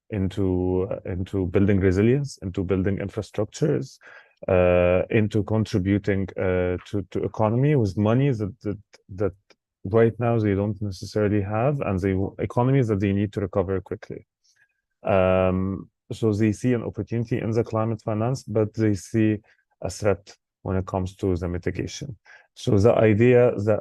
into building resilience, into building infrastructures, into contributing to economy with money that right now they don't necessarily have, and economies that they need to recover quickly. So they see an opportunity in the climate finance, but they see a threat when it comes to the mitigation. So the idea that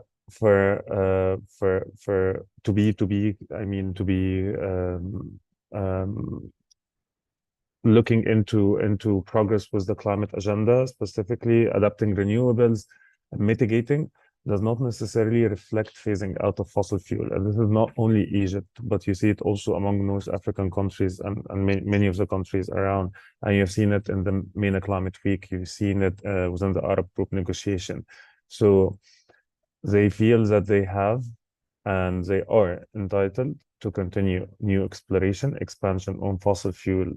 looking into progress with the climate agenda, specifically adapting renewables and mitigating, does not necessarily reflect phasing out of fossil fuel. And this is not only Egypt, but you see it also among North African countries and many of the countries around. And you've seen it in the MENA Climate Week, you've seen it within the Arab Group negotiation. So they feel that they have and they are entitled to continue new exploration, expansion on fossil fuel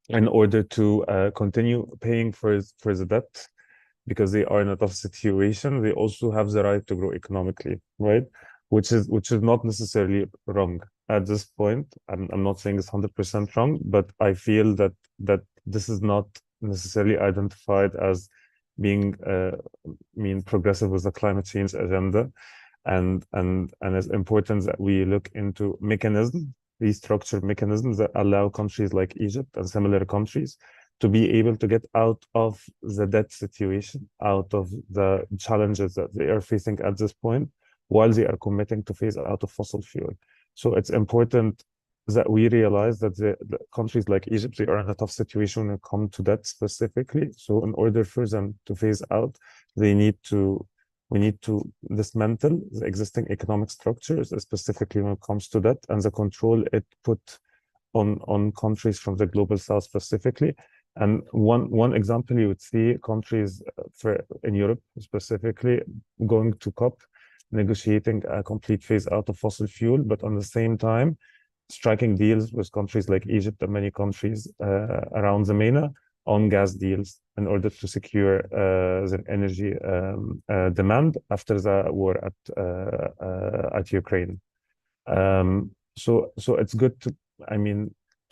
in order to continue paying for the debt, because they are in a tough situation. They also have the right to grow economically, right? Which is not necessarily wrong at this point. I'm not saying it's 100% wrong, but I feel that this is not necessarily identified as being progressive with the climate change agenda, and it's important that we look into restructured mechanisms that allow countries like Egypt and similar countries to be able to get out of the debt situation, out of the challenges that they are facing at this point, while they are committing to phase out of fossil fuel. So it's important that we realize that the countries like Egypt, they are in a tough situation when it comes to debt specifically. So in order for them to phase out, we need to dismantle the existing economic structures, specifically when it comes to debt and the control it put on countries from the global south specifically. And one example, you would see countries in Europe specifically going to COP, negotiating a complete phase out of fossil fuel, but on the same time striking deals with countries like Egypt and many countries around the MENA on gas deals in order to secure their energy demand after the war at Ukraine. So it's good to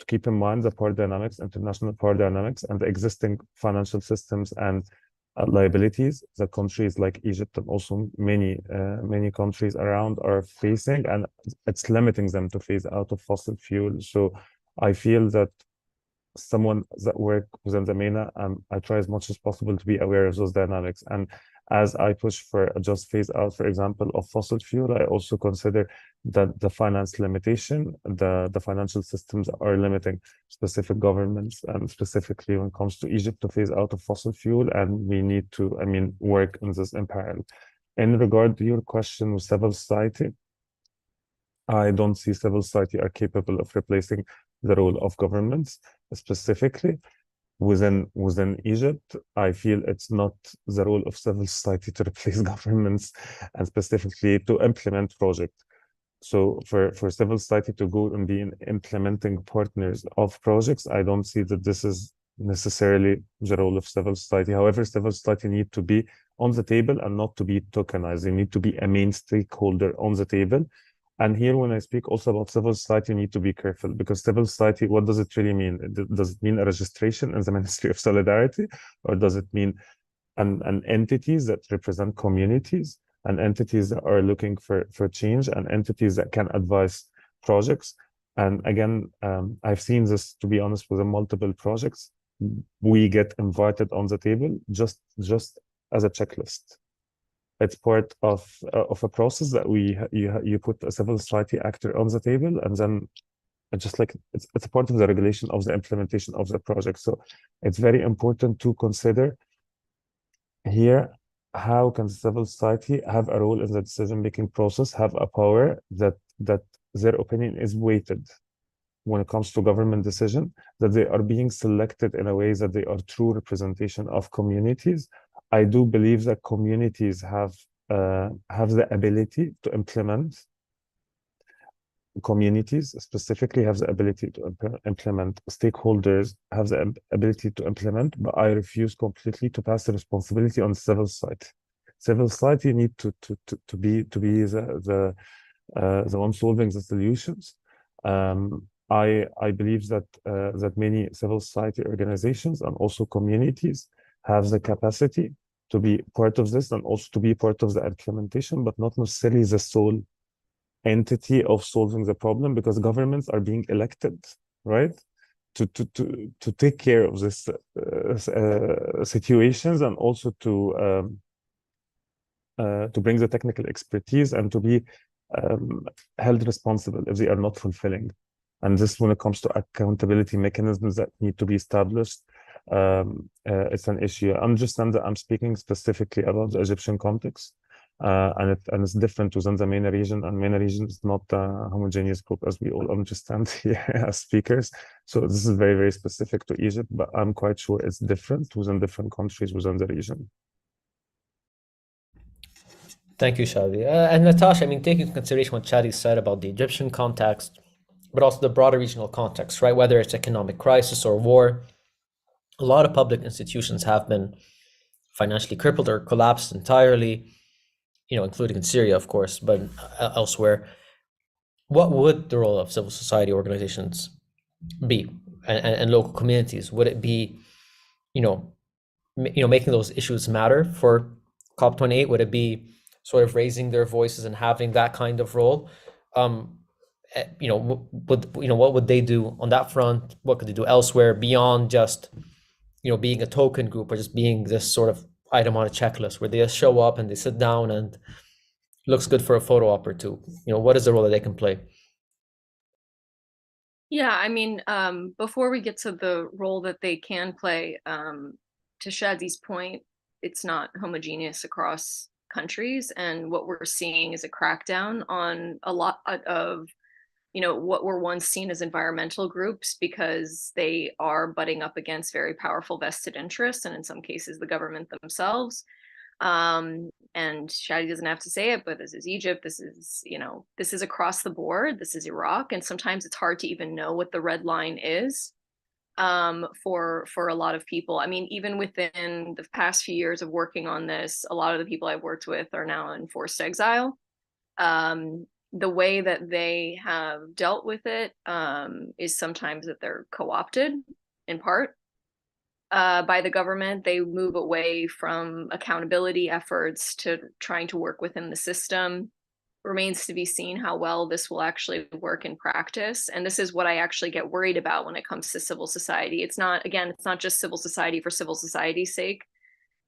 keep in mind the power dynamics, international power dynamics, and the existing financial systems and liabilities that countries like Egypt and also many countries around are facing, and it's limiting them to phase out of fossil fuel. So I feel that someone that work within the MENA, I try as much as possible to be aware of those dynamics. And as I push for a just phase out, for example, of fossil fuel, I also consider that the finance limitation, the financial systems are limiting specific governments, and specifically when it comes to Egypt, to phase out of fossil fuel. And we need to, work on this in parallel. In regard to your question with civil society, I don't see civil society are capable of replacing the role of governments. Specifically within Egypt, I feel it's not the role of civil society to replace governments and specifically to implement projects. So for civil society to go and be implementing partners of projects, I don't see that this is necessarily the role of civil society. However, civil society need to be on the table and not to be tokenized. They need to be a main stakeholder on the table. And here, when I speak also about civil society, you need to be careful, because civil society, what does it really mean? Does it mean a registration in the Ministry of Solidarity, or does it mean an entities that represent communities, and entities that are looking for change, and entities that can advise projects? And again, I've seen this, to be honest, with multiple projects. We get invited on the table just as a checklist. It's part of a process that you put a civil society actor on the table, and then it's a part of the regulation of the implementation of the project. So it's very important to consider here, how can civil society have a role in the decision-making process, have a power that their opinion is weighted when it comes to government decision, that they are being selected in a way that they are true representation of communities. I do believe that communities have the ability to implement. Communities specifically have the ability to implement. Stakeholders have the ability to implement, but I refuse completely to pass the responsibility on civil society. Civil society need to be the one solving the solutions. I believe that many civil society organizations and also communities have the capacity to be part of this and also to be part of the implementation, but not necessarily the sole entity of solving the problem, because governments are being elected, right, to take care of this situations, and also to bring the technical expertise and to be held responsible if they are not fulfilling. And this, when it comes to accountability mechanisms that need to be established, it's an issue. Understand that I'm speaking specifically about the Egyptian context, and it's different within the MENA region, and MENA region is not a homogeneous group, as we all understand here as speakers. So this is very, very specific to Egypt, but I'm quite sure it's different within different countries within the region. Thank you, Shadi. And Natasha, I mean, taking into consideration what Shadi said about the Egyptian context, but also the broader regional context, right? Whether it's economic crisis or war, a lot of public institutions have been financially crippled or collapsed entirely, including in Syria, of course, but elsewhere. What would the role of civil society organizations be, and local communities? Would it be, making those issues matter for COP28? Would it be sort of raising their voices and having that kind of role? What would they do on that front? What could they do elsewhere beyond just, being a token group or just being this sort of item on a checklist where they just show up and they sit down and looks good for a photo op or two? What is the role that they can play? Yeah, I mean, before we get to the role that they can play, to Shadi's point, it's not homogeneous across countries, and what we're seeing is a crackdown on a lot of what were once seen as environmental groups, because they are butting up against very powerful vested interests, and in some cases the government themselves. And Shadi doesn't have to say it, but this is Egypt, this is across the board, this is Iraq, and sometimes it's hard to even know what the red line is for a lot of people. I mean, even within the past few years of working on this, a lot of the people I've worked with are now in forced exile. The way that they have dealt with it is sometimes that they're co-opted in part by the government. They move away from accountability efforts to trying to work within the system. Remains to be seen how well this will actually work in practice. And this is what I actually get worried about when it comes to civil society. It's not just civil society for civil society's sake,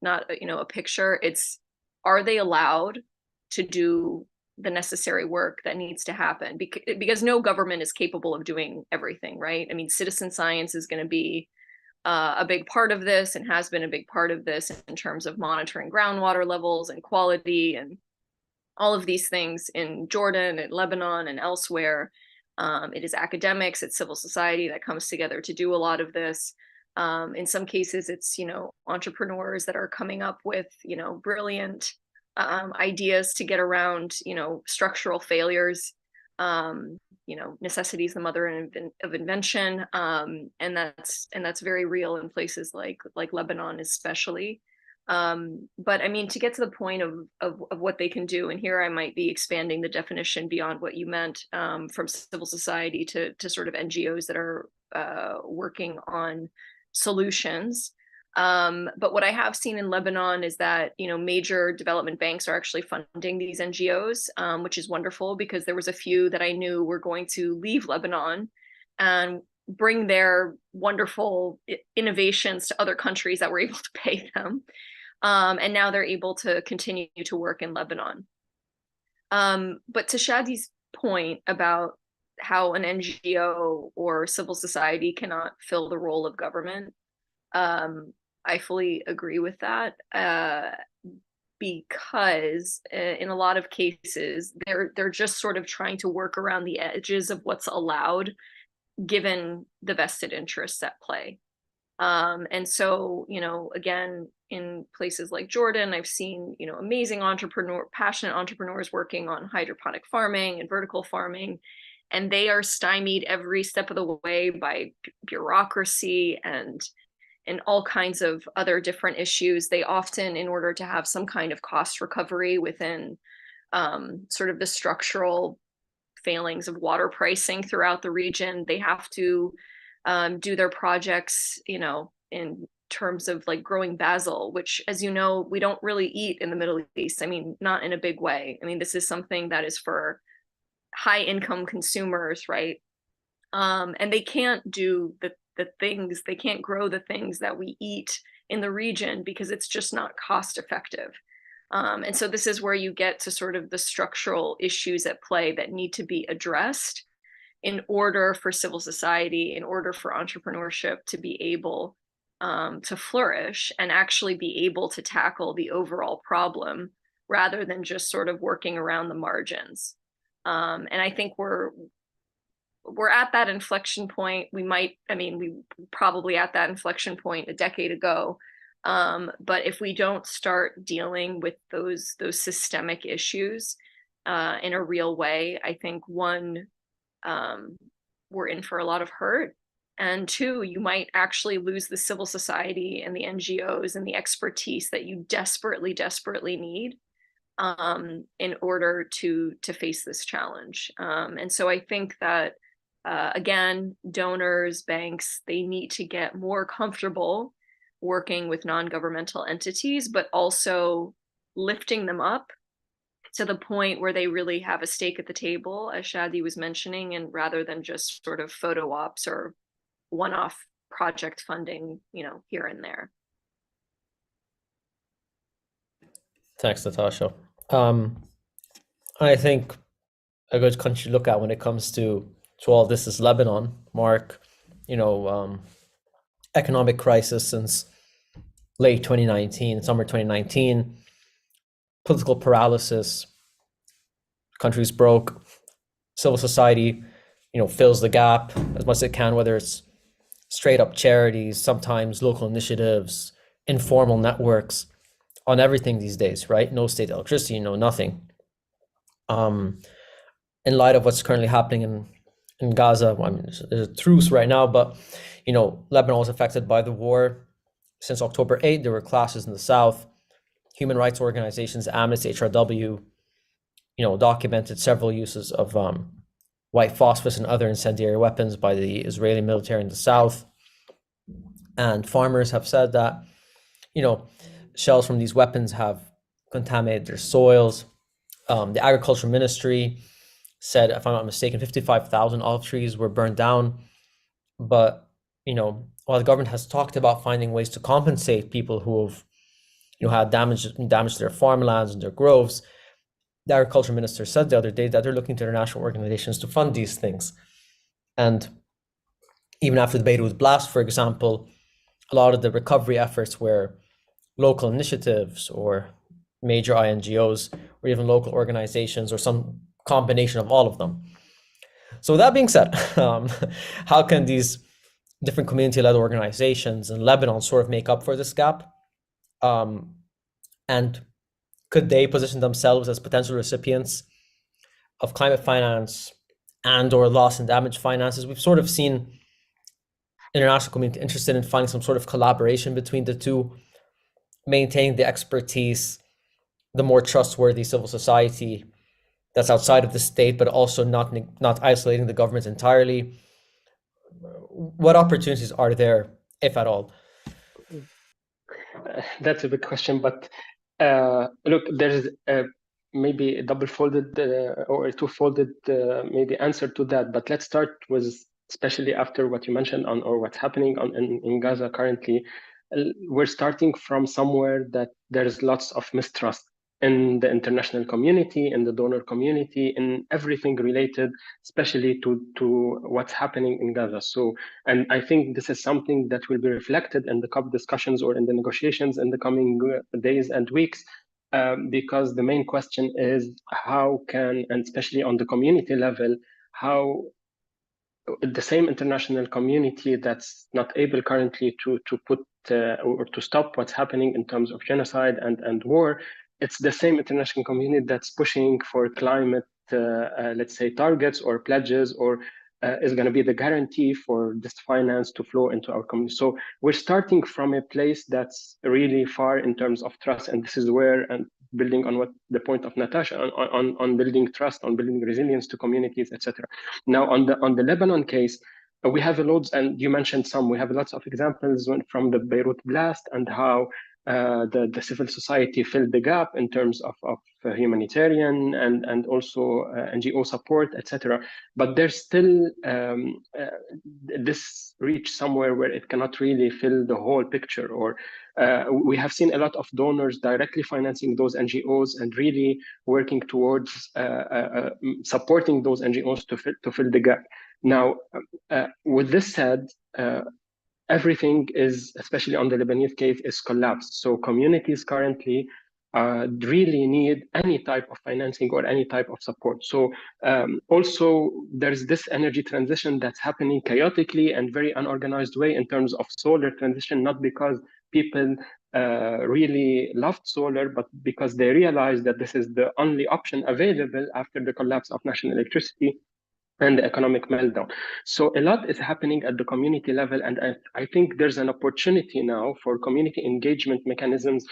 not a picture. It's, are they allowed to do the necessary work that needs to happen? Because no government is capable of doing everything, right? I mean, citizen science is going to be a big part of this, and has been a big part of this in terms of monitoring groundwater levels and quality and all of these things in Jordan and Lebanon and elsewhere. It is academics, it's civil society that comes together to do a lot of this. In some cases, it's entrepreneurs that are coming up with brilliant ideas to get around structural failures. Necessity is the mother of invention, and that's very real in places like Lebanon especially. But I mean, to get to the point of what they can do, and here I might be expanding the definition beyond what you meant, from civil society to sort of NGOs that are working on solutions. But what I have seen in Lebanon is that major development banks are actually funding these NGOs, which is wonderful, because there was a few that I knew were going to leave Lebanon and bring their wonderful innovations to other countries that were able to pay them. And now they're able to continue to work in Lebanon. But to Shadi's point about how an NGO or civil society cannot fill the role of government, I fully agree with that, because in a lot of cases, they're just sort of trying to work around the edges of what's allowed, given the vested interests at play. And so, again, in places like Jordan, I've seen, amazing passionate entrepreneurs working on hydroponic farming and vertical farming, and they are stymied every step of the way by bureaucracy and all kinds of other different issues. They often, in order to have some kind of cost recovery within sort of the structural failings of water pricing throughout the region, they have to do their projects, in terms of like growing basil, which, as you know, we don't really eat in the Middle East. I mean, not in a big way. I mean, this is something that is for high income consumers, right? And they can't do the things, they can't grow the things that we eat in the region because it's just not cost effective. And so this is where you get to sort of the structural issues at play that need to be addressed in order for civil society, in order for entrepreneurship to be able to flourish and actually be able to tackle the overall problem rather than just sort of working around the margins. And I think we're at that inflection point. We probably at that inflection point a decade ago. But if we don't start dealing with those systemic issues in a real way, I think one, we're in for a lot of hurt. And two, you might actually lose the civil society and the NGOs and the expertise that you desperately, desperately need in order to face this challenge. And so I think that, again, donors, banks, they need to get more comfortable working with non-governmental entities, but also lifting them up to the point where they really have a stake at the table, as Shady was mentioning, and rather than just sort of photo ops or one-off project funding, here and there. Thanks, Natasha. I think a good country to look at when it comes to all this is Lebanon. Mark, economic crisis since late 2019, summer 2019, political paralysis, country's broke, civil society, fills the gap as much as it can, whether it's straight up charities, sometimes local initiatives, informal networks, on everything these days, right? No state electricity, no nothing. In light of what's currently happening in Gaza, there's a truce right now, but Lebanon was affected by the war. Since October 8th, there were clashes in the south. Human rights organizations, Amnesty, HRW, documented several uses of white phosphorus and other incendiary weapons by the Israeli military in the south. And farmers have said that, shells from these weapons have contaminated their soils. The agriculture ministry said, if I'm not mistaken, 55,000 olive trees were burned down. But, while the government has talked about finding ways to compensate people who have, had damage to their farmlands and their groves, the agriculture minister said the other day that they're looking to international organizations to fund these things. And even after the Beirut blast, for example, a lot of the recovery efforts were local initiatives or major INGOs or even local organizations or some combination of all of them. So that being said, how can these different community-led organizations in Lebanon sort of make up for this gap? And could they position themselves as potential recipients of climate finance and or loss and damage finances? We've sort of seen international community interested in finding some sort of collaboration between the two, maintaining the expertise, the more trustworthy civil society that's outside of the state, but also not isolating the government entirely. What opportunities are there, if at all? That's a big question, but look, there's maybe a double-folded or a two-folded maybe answer to that. But let's start with, especially after what you mentioned on or what's happening in Gaza currently. We're starting from somewhere that there's lots of mistrust in the international community, in the donor community, in everything related, especially to what's happening in Gaza. So, and I think this is something that will be reflected in the COP discussions or in the negotiations in the coming days and weeks, because the main question is how can, and especially on the community level, how the same international community that's not able currently to put or to stop what's happening in terms of genocide and war, it's the same international community that's pushing for climate, let's say, targets or pledges, or is going to be the guarantee for this finance to flow into our community. So we're starting from a place that's really far in terms of trust, and this is where, and building on what the point of Natasha on building trust, on building resilience to communities, etc. Now, on the Lebanon case, we have a loads, and you mentioned some. We have lots of examples from the Beirut blast and how the civil society filled the gap in terms of humanitarian and also NGO support, etc. But there's still this reach somewhere where it cannot really fill the whole picture. Or we have seen a lot of donors directly financing those NGOs and really working towards supporting those NGOs to fill the gap. Now, with this said, everything is, especially on the Lebanese case, is collapsed. So communities currently really need any type of financing or any type of support. So also there's this energy transition that's happening chaotically and very unorganized way in terms of solar transition, not because people really loved solar, but because they realized that this is the only option available after the collapse of national electricity and the economic meltdown. So a lot is happening at the community level, and I think there's an opportunity now for community engagement mechanisms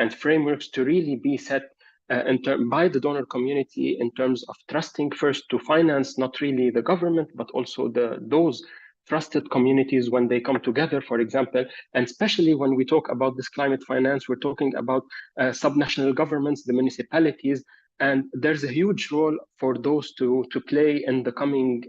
and frameworks to really be set by the donor community in terms of trusting first to finance, not really the government, but also those trusted communities when they come together, for example. And especially when we talk about this climate finance, we're talking about subnational governments, the municipalities, and there's a huge role for those to play in the coming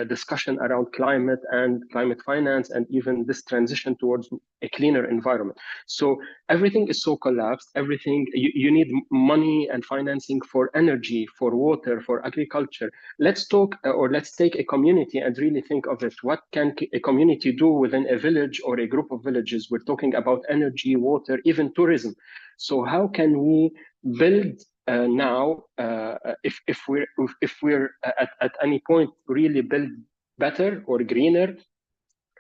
discussion around climate and climate finance, and even this transition towards a cleaner environment. So everything is so collapsed. Everything, you need money and financing for energy, for water, for agriculture. Let's talk, or let's take a community and really think of it. What can a community do within a village or a group of villages? We're talking about energy, water, even tourism. So how can we build now, if we're at any point really build better or greener,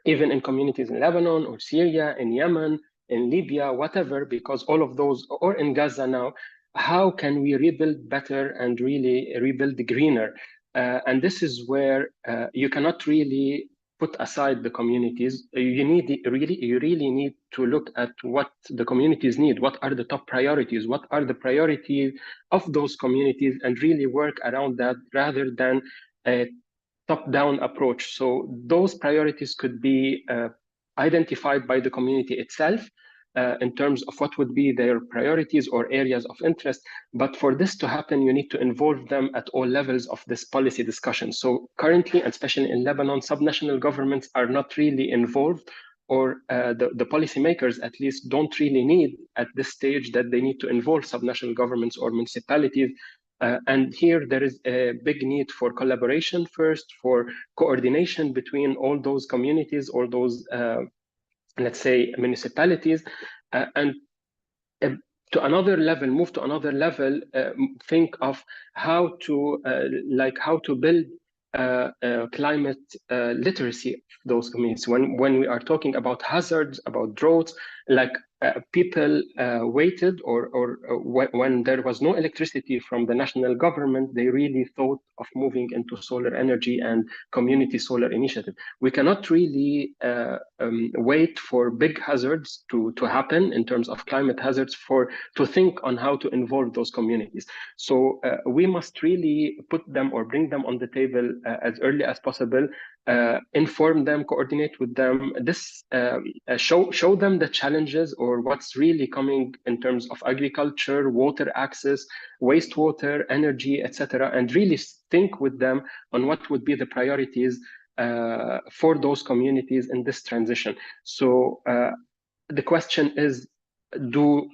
even in communities in Lebanon or Syria, in Yemen, in Libya, whatever, because all of those, or in Gaza now, how can we rebuild better and really rebuild greener? And this is where you cannot really put aside the communities. You really need to look at what the communities need. What are the top priorities? What are the priorities of those communities, and really work around that rather than a top-down approach. So those priorities could be identified by the community itself in terms of what would be their priorities or areas of interest. But for this to happen, you need to involve them at all levels of this policy discussion. So currently, especially in Lebanon, subnational governments are not really involved, or the policymakers at least don't really need at this stage that they need to involve subnational governments or municipalities. And here there is a big need for collaboration first, for coordination between all those communities, all those, let's say, municipalities, and to another level, move to another level, think of how to build climate literacy of those communities. When we are talking about hazards, about droughts, like people waited, or when there was no electricity from the national government, they really thought of moving into solar energy and community solar initiative. We cannot really wait for big hazards to happen in terms of climate hazards to think on how to involve those communities. So we must really put them or bring them on the table as early as possible, inform them, coordinate with them, show them the challenges or what's really coming in terms of agriculture, water access, wastewater, energy, etc., and really think with them on what would be the priorities for those communities in this transition. So the question is, do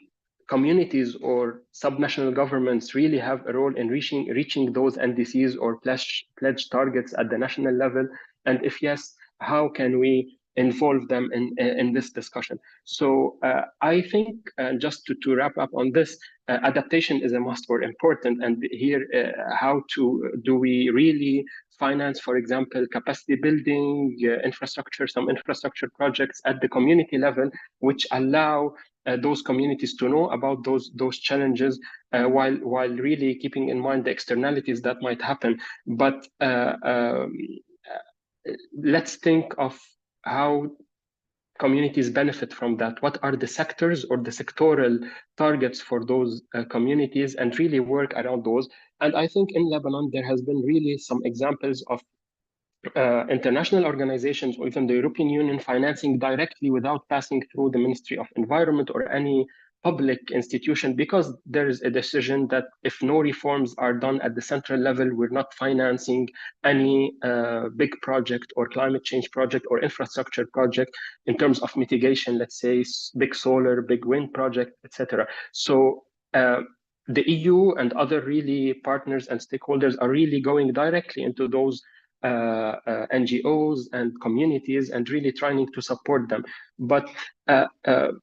communities or subnational governments really have a role in reaching those NDCs or pledge targets at the national level? And if yes, how can we involve them in this discussion? So I think just to wrap up on this, adaptation is a must or important. And here, how do we really finance, for example, capacity building, some infrastructure projects at the community level, which allow those communities to know about those challenges, while really keeping in mind the externalities that might happen. But let's think of how communities benefit from that. What are the sectors or the sectoral targets for those communities, and really work around those. And I think in Lebanon, there has been really some examples of international organizations or even the European Union financing directly without passing through the Ministry of Environment or any public institution, because there is a decision that if no reforms are done at the central level, we're not financing any big project or climate change project or infrastructure project in terms of mitigation, let's say big solar, big wind project, etc. So the EU and other really partners and stakeholders are really going directly into those NGOs and communities and really trying to support them. But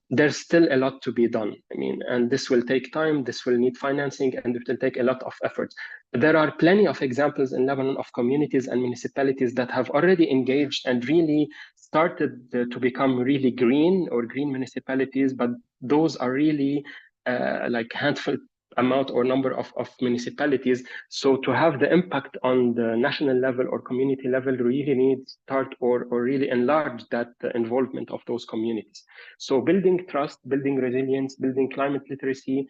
there's still a lot to be done. I mean, and this will take time, this will need financing, and it will take a lot of efforts. There are plenty of examples in Lebanon of communities and municipalities that have already engaged and really started to become really green or green municipalities, but those are really like handful amount or number of municipalities. So to have the impact on the national level or community level, really need to start or really enlarge that involvement of those communities. So building trust, building resilience, building climate literacy,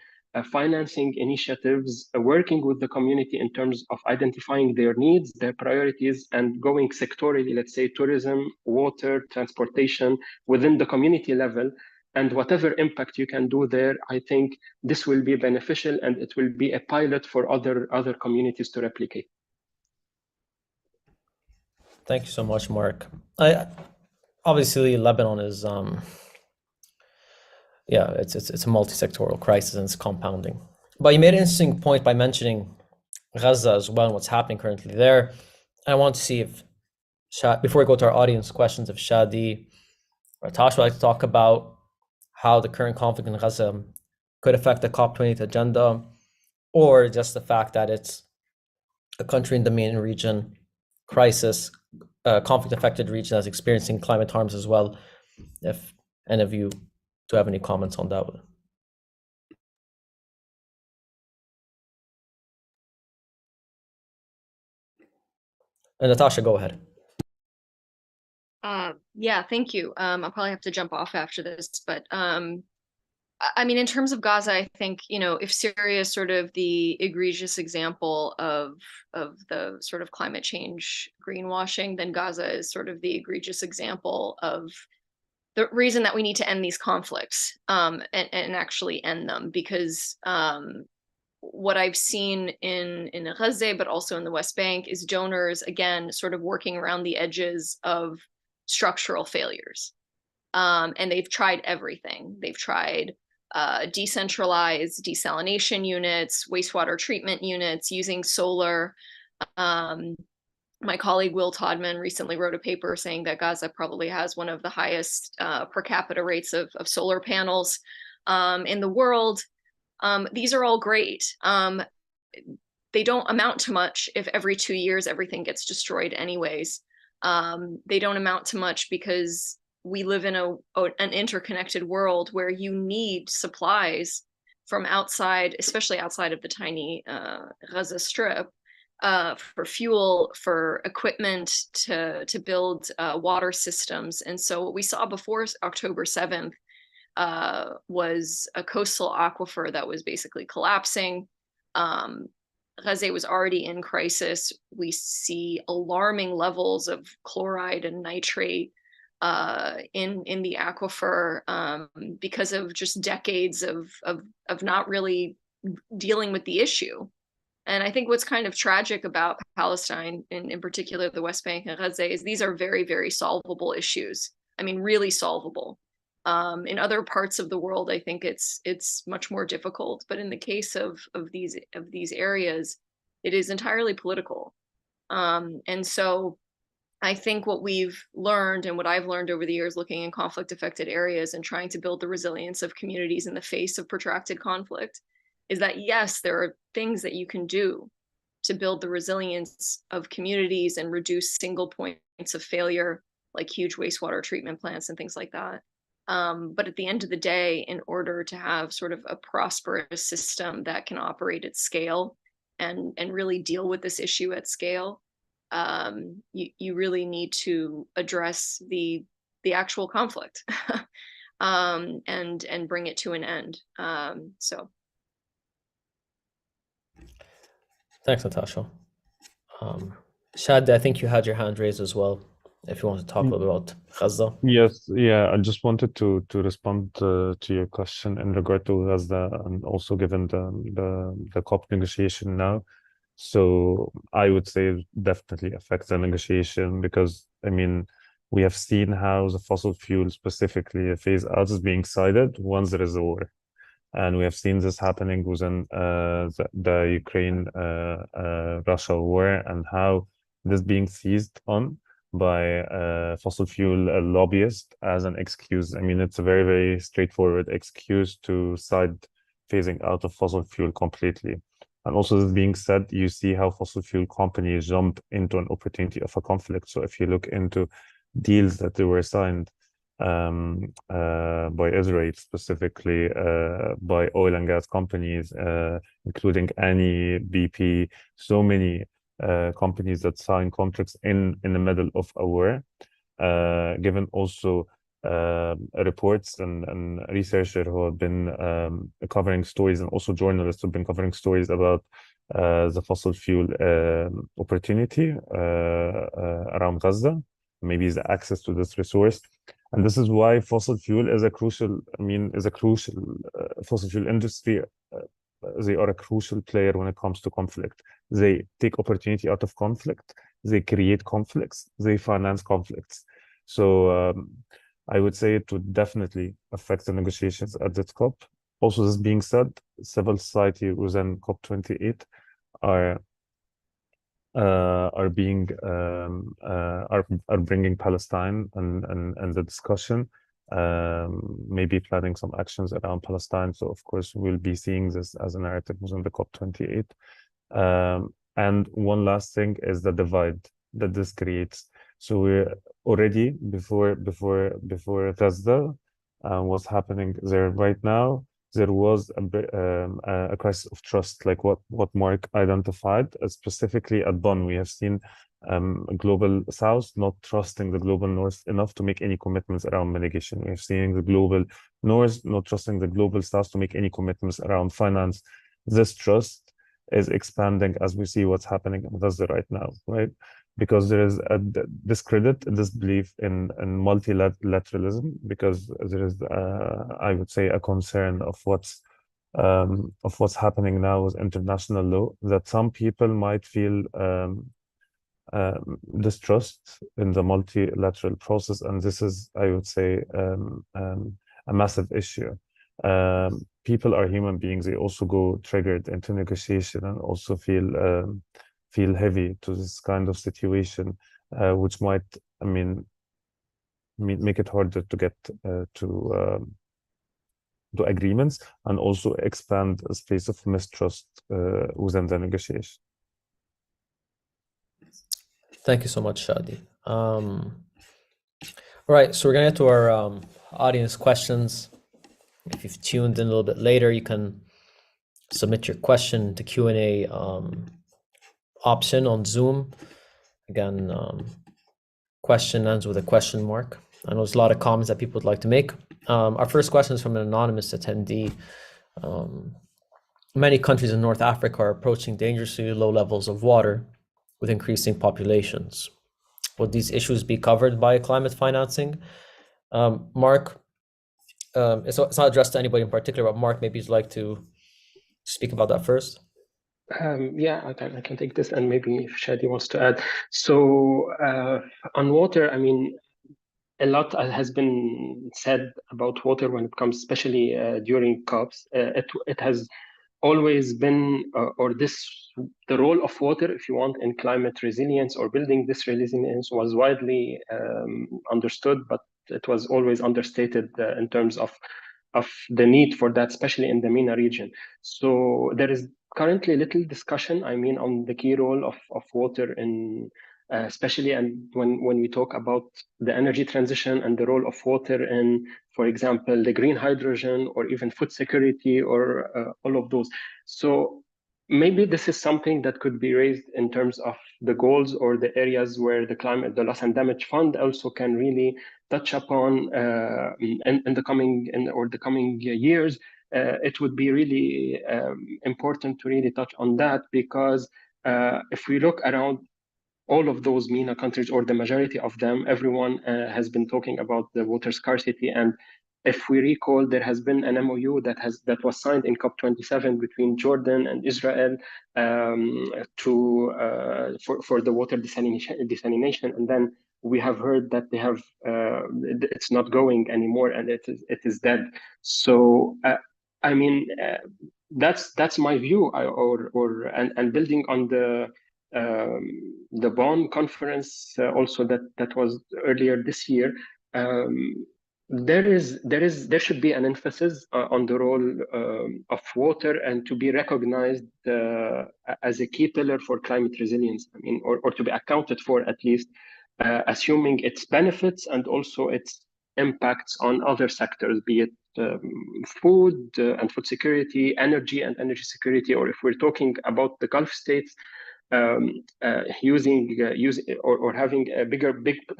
financing initiatives, working with the community in terms of identifying their needs, their priorities, and going sectorally, let's say tourism, water, transportation, within the community level. And whatever impact you can do there, I think this will be beneficial and it will be a pilot for other communities to replicate. Thank you so much, Mark. Obviously Lebanon is it's a multi-sectoral crisis and it's compounding. But you made an interesting point by mentioning Gaza as well and what's happening currently there. I want to see if before we go to our audience questions, if Shady or Natasha would like to talk about how the current conflict in Gaza could affect the COP28 agenda, or just the fact that it's a country in the MENA region, crisis, conflict-affected region that's experiencing climate harms as well. If any of you do have any comments on that. And Natasha, go ahead. Yeah, thank you. I'll probably have to jump off after this, but I mean, in terms of Gaza, I think, you know, if Syria is sort of the egregious example of the sort of climate change greenwashing, then Gaza is sort of the egregious example of the reason that we need to end these conflicts and actually end them, because what I've seen in Gaza, but also in the West Bank, is donors, again, sort of working around the edges of structural failures. And they've tried everything. They've tried decentralized desalination units, wastewater treatment units, using solar. My colleague Will Todman recently wrote a paper saying that Gaza probably has one of the highest per capita rates of solar panels in the world. These are all great. They don't amount to much if every 2 years everything gets destroyed anyways. They don't amount to much because we live in an interconnected world where you need supplies from outside, especially outside of the tiny Gaza Strip, for fuel, for equipment to build water systems. And so what we saw before October 7th was a coastal aquifer that was basically collapsing. Gaza was already in crisis. We see alarming levels of chloride and nitrate in the aquifer because of just decades of not really dealing with the issue. And I think what's kind of tragic about Palestine, in particular the West Bank and Gaza, is these are very, very solvable issues. I mean, really solvable. In other parts of the world, I think it's much more difficult. But in the case of these areas, it is entirely political. And so I think what we've learned and what I've learned over the years looking in conflict affected areas and trying to build the resilience of communities in the face of protracted conflict is that, yes, there are things that you can do to build the resilience of communities and reduce single points of failure, like huge wastewater treatment plants and things like that. But at the end of the day, in order to have sort of a prosperous system that can operate at scale and really deal with this issue at scale, you really need to address the actual conflict and bring it to an end. So. Thanks, Natasha. Shad, I think you had your hand raised as well, if you want to talk a little bit about Gaza. Yes, yeah, I just wanted to respond to your question in regard to Gaza and also given the COP negotiation now. So I would say it definitely affects the negotiation because, I mean, we have seen how the fossil fuel, specifically a phase out, is being cited once there is a war. And we have seen this happening within the Ukraine-Russia war, and how this being seized on by fossil fuel lobbyists as an excuse. I mean, it's a very, very straightforward excuse to side phasing out of fossil fuel completely. And also, this being said, you see how fossil fuel companies jump into an opportunity of a conflict. So if you look into deals that they were signed by Israel, specifically by oil and gas companies, including Eni, BP, so many companies that sign contracts in the middle of a war, given also reports and researchers who have been covering stories, and also journalists who have been covering stories about the fossil fuel opportunity around Gaza, maybe the access to this resource. And this is why fossil fuel is a crucial, fossil fuel industry. They are a crucial player when it comes to conflict. They take opportunity out of conflict. They create conflicts. They finance conflicts. So I would say it would definitely affect the negotiations at this COP. Also, this being said, civil society within COP28 are bringing Palestine and the discussion, maybe planning some actions around Palestine. So of course we'll be seeing this as a narrative within the COP28. And one last thing is the divide that this creates. So we're already before Gaza, what's happening there right now, there was a crisis of trust, like what Marc identified, specifically at Bonn. We have seen global South not trusting the global North enough to make any commitments around mitigation. We have seen the global North not trusting the global South to make any commitments around finance. This trust is expanding as we see what's happening in Gaza right now, right? Because there is a discredit, disbelief in multilateralism, because there is, I would say, a concern of what's happening now with international law, that some people might feel distrust in the multilateral process, and this is, I would say, a massive issue. People are human beings; they also go triggered into negotiation and also feel heavy to this kind of situation, which might, make it harder to get to agreements, and also expand a space of mistrust within the negotiation. Thank you so much, Shady. All right, so we're gonna get to our audience questions. If you've tuned in a little bit later, you can submit your question to Q&A option on Zoom. Again, question ends with a question mark. I know there's a lot of comments that people would like to make. Our first question is from an anonymous attendee. Many countries in North Africa are approaching dangerously low levels of water with increasing populations. Would these issues be covered by climate financing? Marc, it's not addressed to anybody in particular, but Marc, maybe you'd like to speak about that first. Yeah, I can take this, and maybe if Shady wants to add. So on water, a lot has been said about water when it comes, especially during COPs. It has always been, the role of water, if you want, in climate resilience or building this resilience was widely understood, but it was always understated in terms of the need for that, especially in the MENA region. So there is currently little discussion, on the key role of water in, especially, and when we talk about the energy transition and the role of water in, for example, the green hydrogen or even food security or all of those. So maybe this is something that could be raised in terms of the goals or the areas where the Loss and Damage Fund also can really touch upon in the coming years. It would be really important to really touch on that, because if we look around all of those MENA countries, or the majority of them, everyone has been talking about the water scarcity. And if we recall, there has been an MOU that was signed in COP27 between Jordan and Israel for the water desalination, and then we have heard that they have it's not going anymore, and it is dead. So that's my view, and building on the Bonn conference, also that was earlier this year, there should be an emphasis on the role of water and to be recognized as a key pillar for climate resilience. I mean, or to be accounted for at least, assuming its benefits and also its impacts on other sectors, be it food and food security, energy and energy security, or if we're talking about the Gulf states, using or having a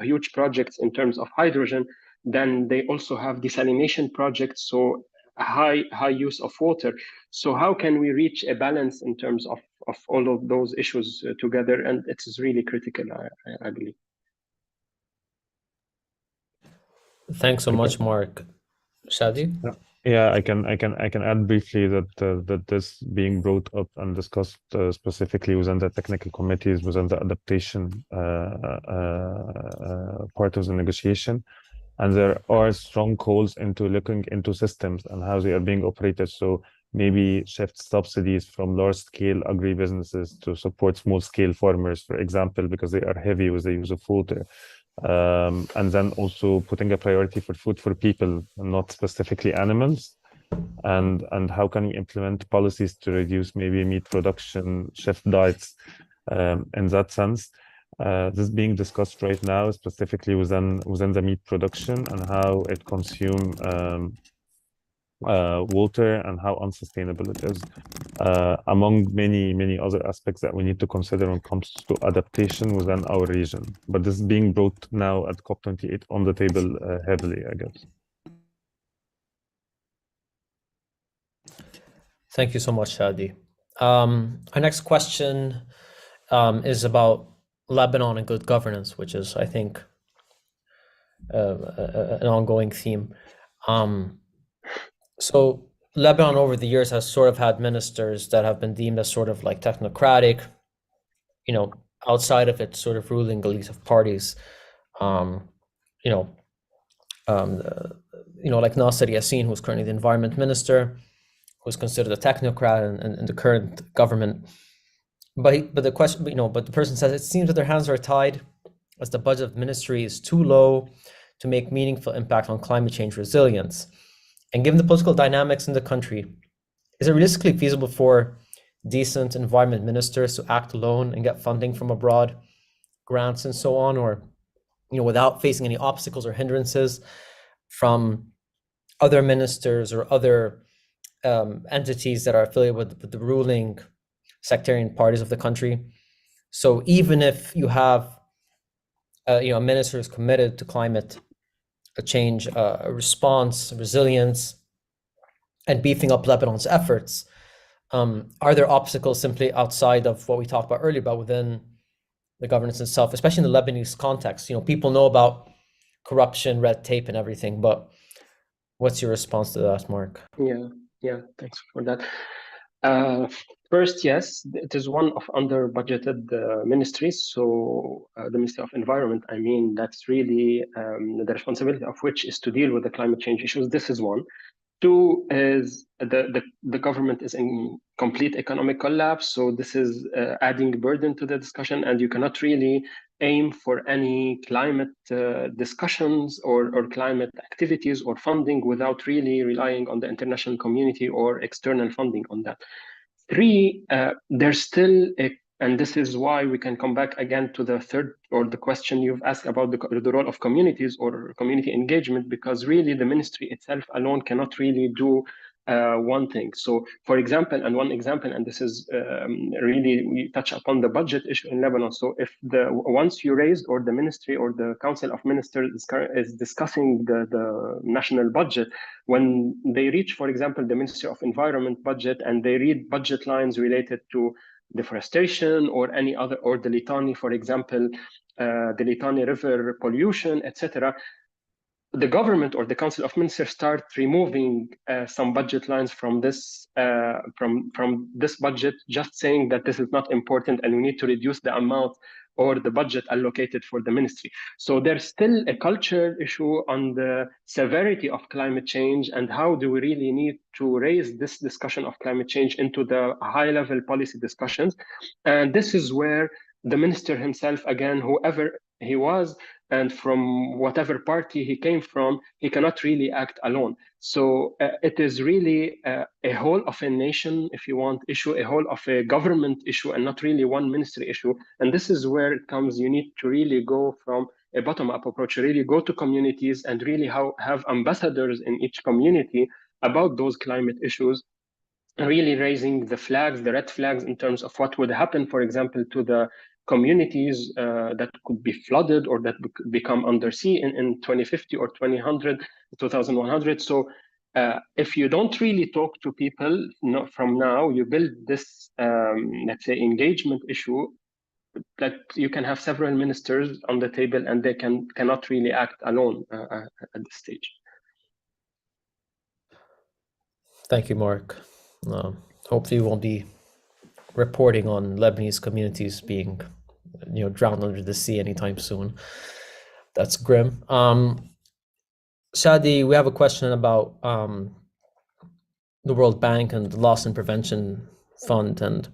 huge projects in terms of hydrogen, then they also have desalination projects, so high use of water. So how can we reach a balance in terms of all of those issues together? And it is really critical, I believe. Thanks so much, Mark. Shady? Yeah, I can add briefly that that this being brought up and discussed specifically within the technical committees, within the adaptation part of the negotiation, and there are strong calls into looking into systems and how they are being operated. So maybe shift subsidies from large-scale agribusinesses to support small-scale farmers, for example, because they are heavy with the use of water. And then also putting a priority for food for people, not specifically animals. And how can we implement policies to reduce maybe meat production, shift diets in that sense? This is being discussed right now, specifically within the meat production and how it consumes water and how unsustainable it is, among many other aspects that we need to consider when it comes to adaptation within our region. But this is being brought now at COP28 on the table heavily, I guess. Thank you so much, Shady. Our next question is about Lebanon and good governance, which is, I think, an ongoing theme. So Lebanon over the years has sort of had ministers that have been deemed as sort of like technocratic, you know, outside of its sort of ruling elite of parties, like Nasser Yassin, who's currently the environment minister, who's considered a technocrat in the current government. But the person says it seems that their hands are tied as the budget of the ministry is too low to make meaningful impact on climate change resilience. And given the political dynamics in the country, is it realistically feasible for decent environment ministers to act alone and get funding from abroad, grants and so on, or without facing any obstacles or hindrances from other ministers or other entities that are affiliated with the ruling sectarian parties of the country? So even if you have a minister who's committed to climate change, response, resilience, and beefing up Lebanon's efforts, are there obstacles simply outside of what we talked about earlier, about within the governance itself, especially in the Lebanese context? People know about corruption, red tape, and everything, but what's your response to that, Mark? Yeah, thanks for that. First, yes, it is one of under-budgeted ministries. So the Ministry of Environment, I mean, that's really the responsibility of which is to deal with the climate change issues. This is one. Two is the government is in complete economic collapse. So this is adding burden to the discussion, and you cannot really aim for any climate discussions or climate activities or funding without really relying on the international community or external funding on that. Three, there's still and this is why we can come back again to the third, or the question you've asked about the role of communities or community engagement, because really the ministry itself alone cannot really do one thing. So, for example, and this is really, we touch upon the budget issue in Lebanon. So if once you raised, or the ministry or the council of ministers is discussing the national budget, when they reach, for example, the Ministry of Environment budget, and they read budget lines related to deforestation or any other, or the Litani, for example, the Litani River pollution, etc., the government or the Council of Ministers start removing some budget lines from this from this budget, just saying that this is not important and we need to reduce the amount or the budget allocated for the ministry. So there's still a cultural issue on the severity of climate change, and how do we really need to raise this discussion of climate change into the high-level policy discussions. And this is where the minister himself, again, whoever he was, and from whatever party he came from, he cannot really act alone. So it is really a whole of a nation, if you want, issue, a whole of a government issue, and not really one ministry issue. And this is where it comes, you need to really go from a bottom-up approach, really go to communities and really have ambassadors in each community about those climate issues, really raising the flags, the red flags, in terms of what would happen, for example, to the communities that could be flooded or that become undersea in 2050 or 2100. So if you don't really talk to people from now, you build this, let's say, engagement issue, that you can have several ministers on the table and they cannot really act alone at this stage. Thank you, Mark. Hopefully we won't be reporting on Lebanese communities being, drowned under the sea anytime soon. That's grim. Shady, we have a question about the World Bank and the Loss and Prevention Fund, and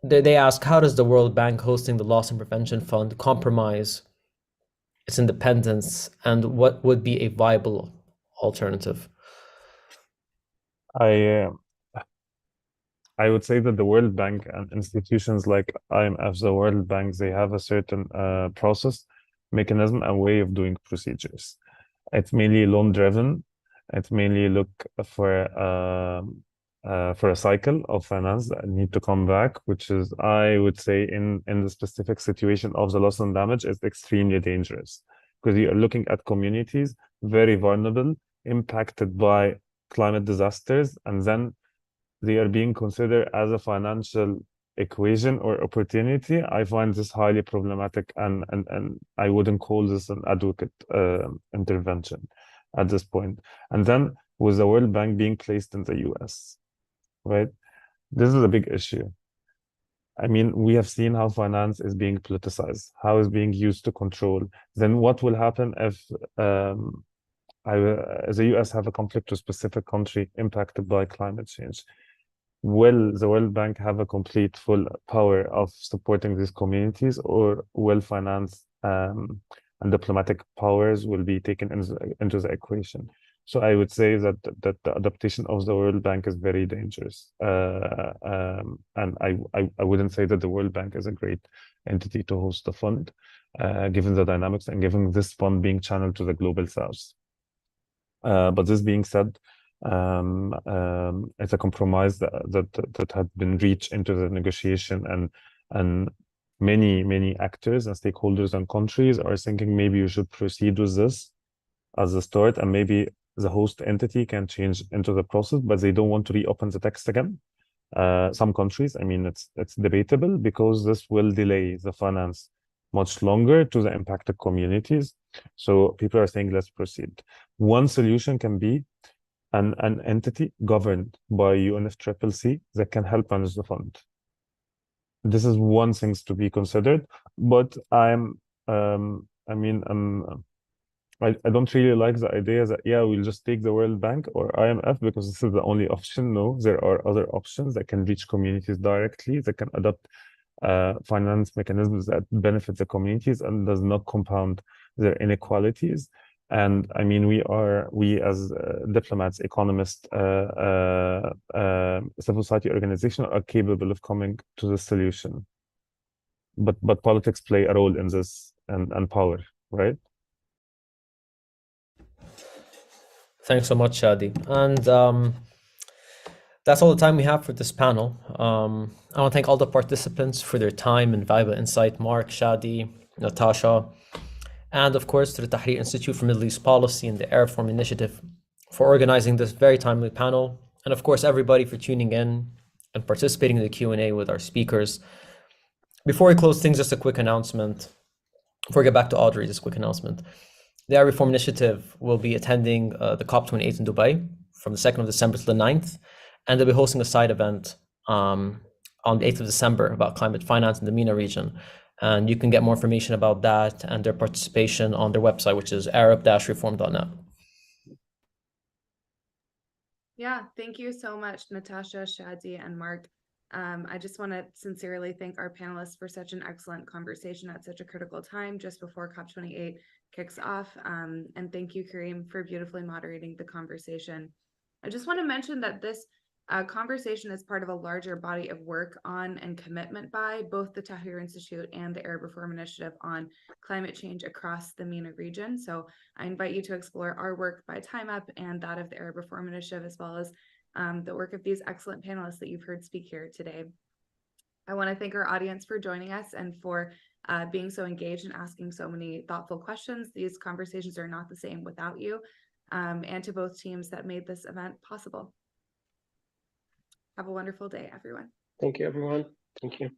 they ask, how does the World Bank hosting the Loss and Prevention Fund compromise its independence, and what would be a viable alternative? I would say that the World Bank and institutions like IMF, the World Bank, they have a certain process, mechanism, and way of doing procedures. It's mainly loan-driven. It's mainly look for a cycle of finance that need to come back, which is, I would say, in the specific situation of the loss and damage, is extremely dangerous, because you are looking at communities very vulnerable, impacted by climate disasters, and then they are being considered as a financial equation or opportunity. I find this highly problematic, and I wouldn't call this an adequate intervention at this point. And then with the World Bank being placed in the US, right? This is a big issue. I mean, we have seen how finance is being politicized, how it's being used to control. Then what will happen if the US have a conflict with a specific country impacted by climate change? Will the World Bank have a complete full power of supporting these communities, or will finance and diplomatic powers will be taken into the equation? So I would say that the adaptation of the World Bank is very dangerous. And I wouldn't say that the World Bank is a great entity to host the fund, given the dynamics and given this fund being channeled to the global south. But this being said, it's a compromise that had been reached into the negotiation, and many actors and stakeholders and countries are thinking maybe you should proceed with this as a start, and maybe the host entity can change into the process, but they don't want to reopen the text again. Some countries, I mean, it's debatable, because this will delay the finance much longer to the impacted communities. So people are saying, let's proceed. One solution can be an entity governed by UNFCCC that can help manage the fund. This is one thing to be considered, but I don't really like the idea that, we'll just take the World Bank or IMF because this is the only option. No, there are other options that can reach communities directly, that can adopt finance mechanisms that benefit the communities and does not compound their inequalities. And I mean, we as diplomats, economists, civil society organizations are capable of coming to the solution. But politics play a role in this, and power, right? Thanks so much, Shady. And that's all the time we have for this panel. I want to thank all the participants for their time and valuable insight: Marc, Shady, Natasha, and of course to the Tahrir Institute for Middle East Policy and the Arab Forum Initiative for organizing this very timely panel. And of course, everybody for tuning in and participating in the Q&A with our speakers. Before we close things, just a quick announcement. Before we get back to Audrey, just a quick announcement. The Arab Forum Initiative will be attending the COP28 in Dubai from the 2nd of December to the 9th. And they'll be hosting a side event on the 8th of December about climate finance in the MENA region. And you can get more information about that and their participation on their website, which is arab-reform.net. Yeah, thank you so much, Natasha, Shady, and Marc. I just want to sincerely thank our panelists for such an excellent conversation at such a critical time just before COP28 kicks off. And thank you, Kareem, for beautifully moderating the conversation. I just want to mention that this conversation is part of a larger body of work on and commitment by both the Tahrir Institute and the Arab Reform Initiative on climate change across the MENA region. So I invite you to explore our work by TIMEP and that of the Arab Reform Initiative, as well as the work of these excellent panelists that you've heard speak here today. I want to thank our audience for joining us and for being so engaged and asking so many thoughtful questions. These conversations are not the same without you, and to both teams that made this event possible. Have a wonderful day, everyone. Thank you, everyone. Thank you.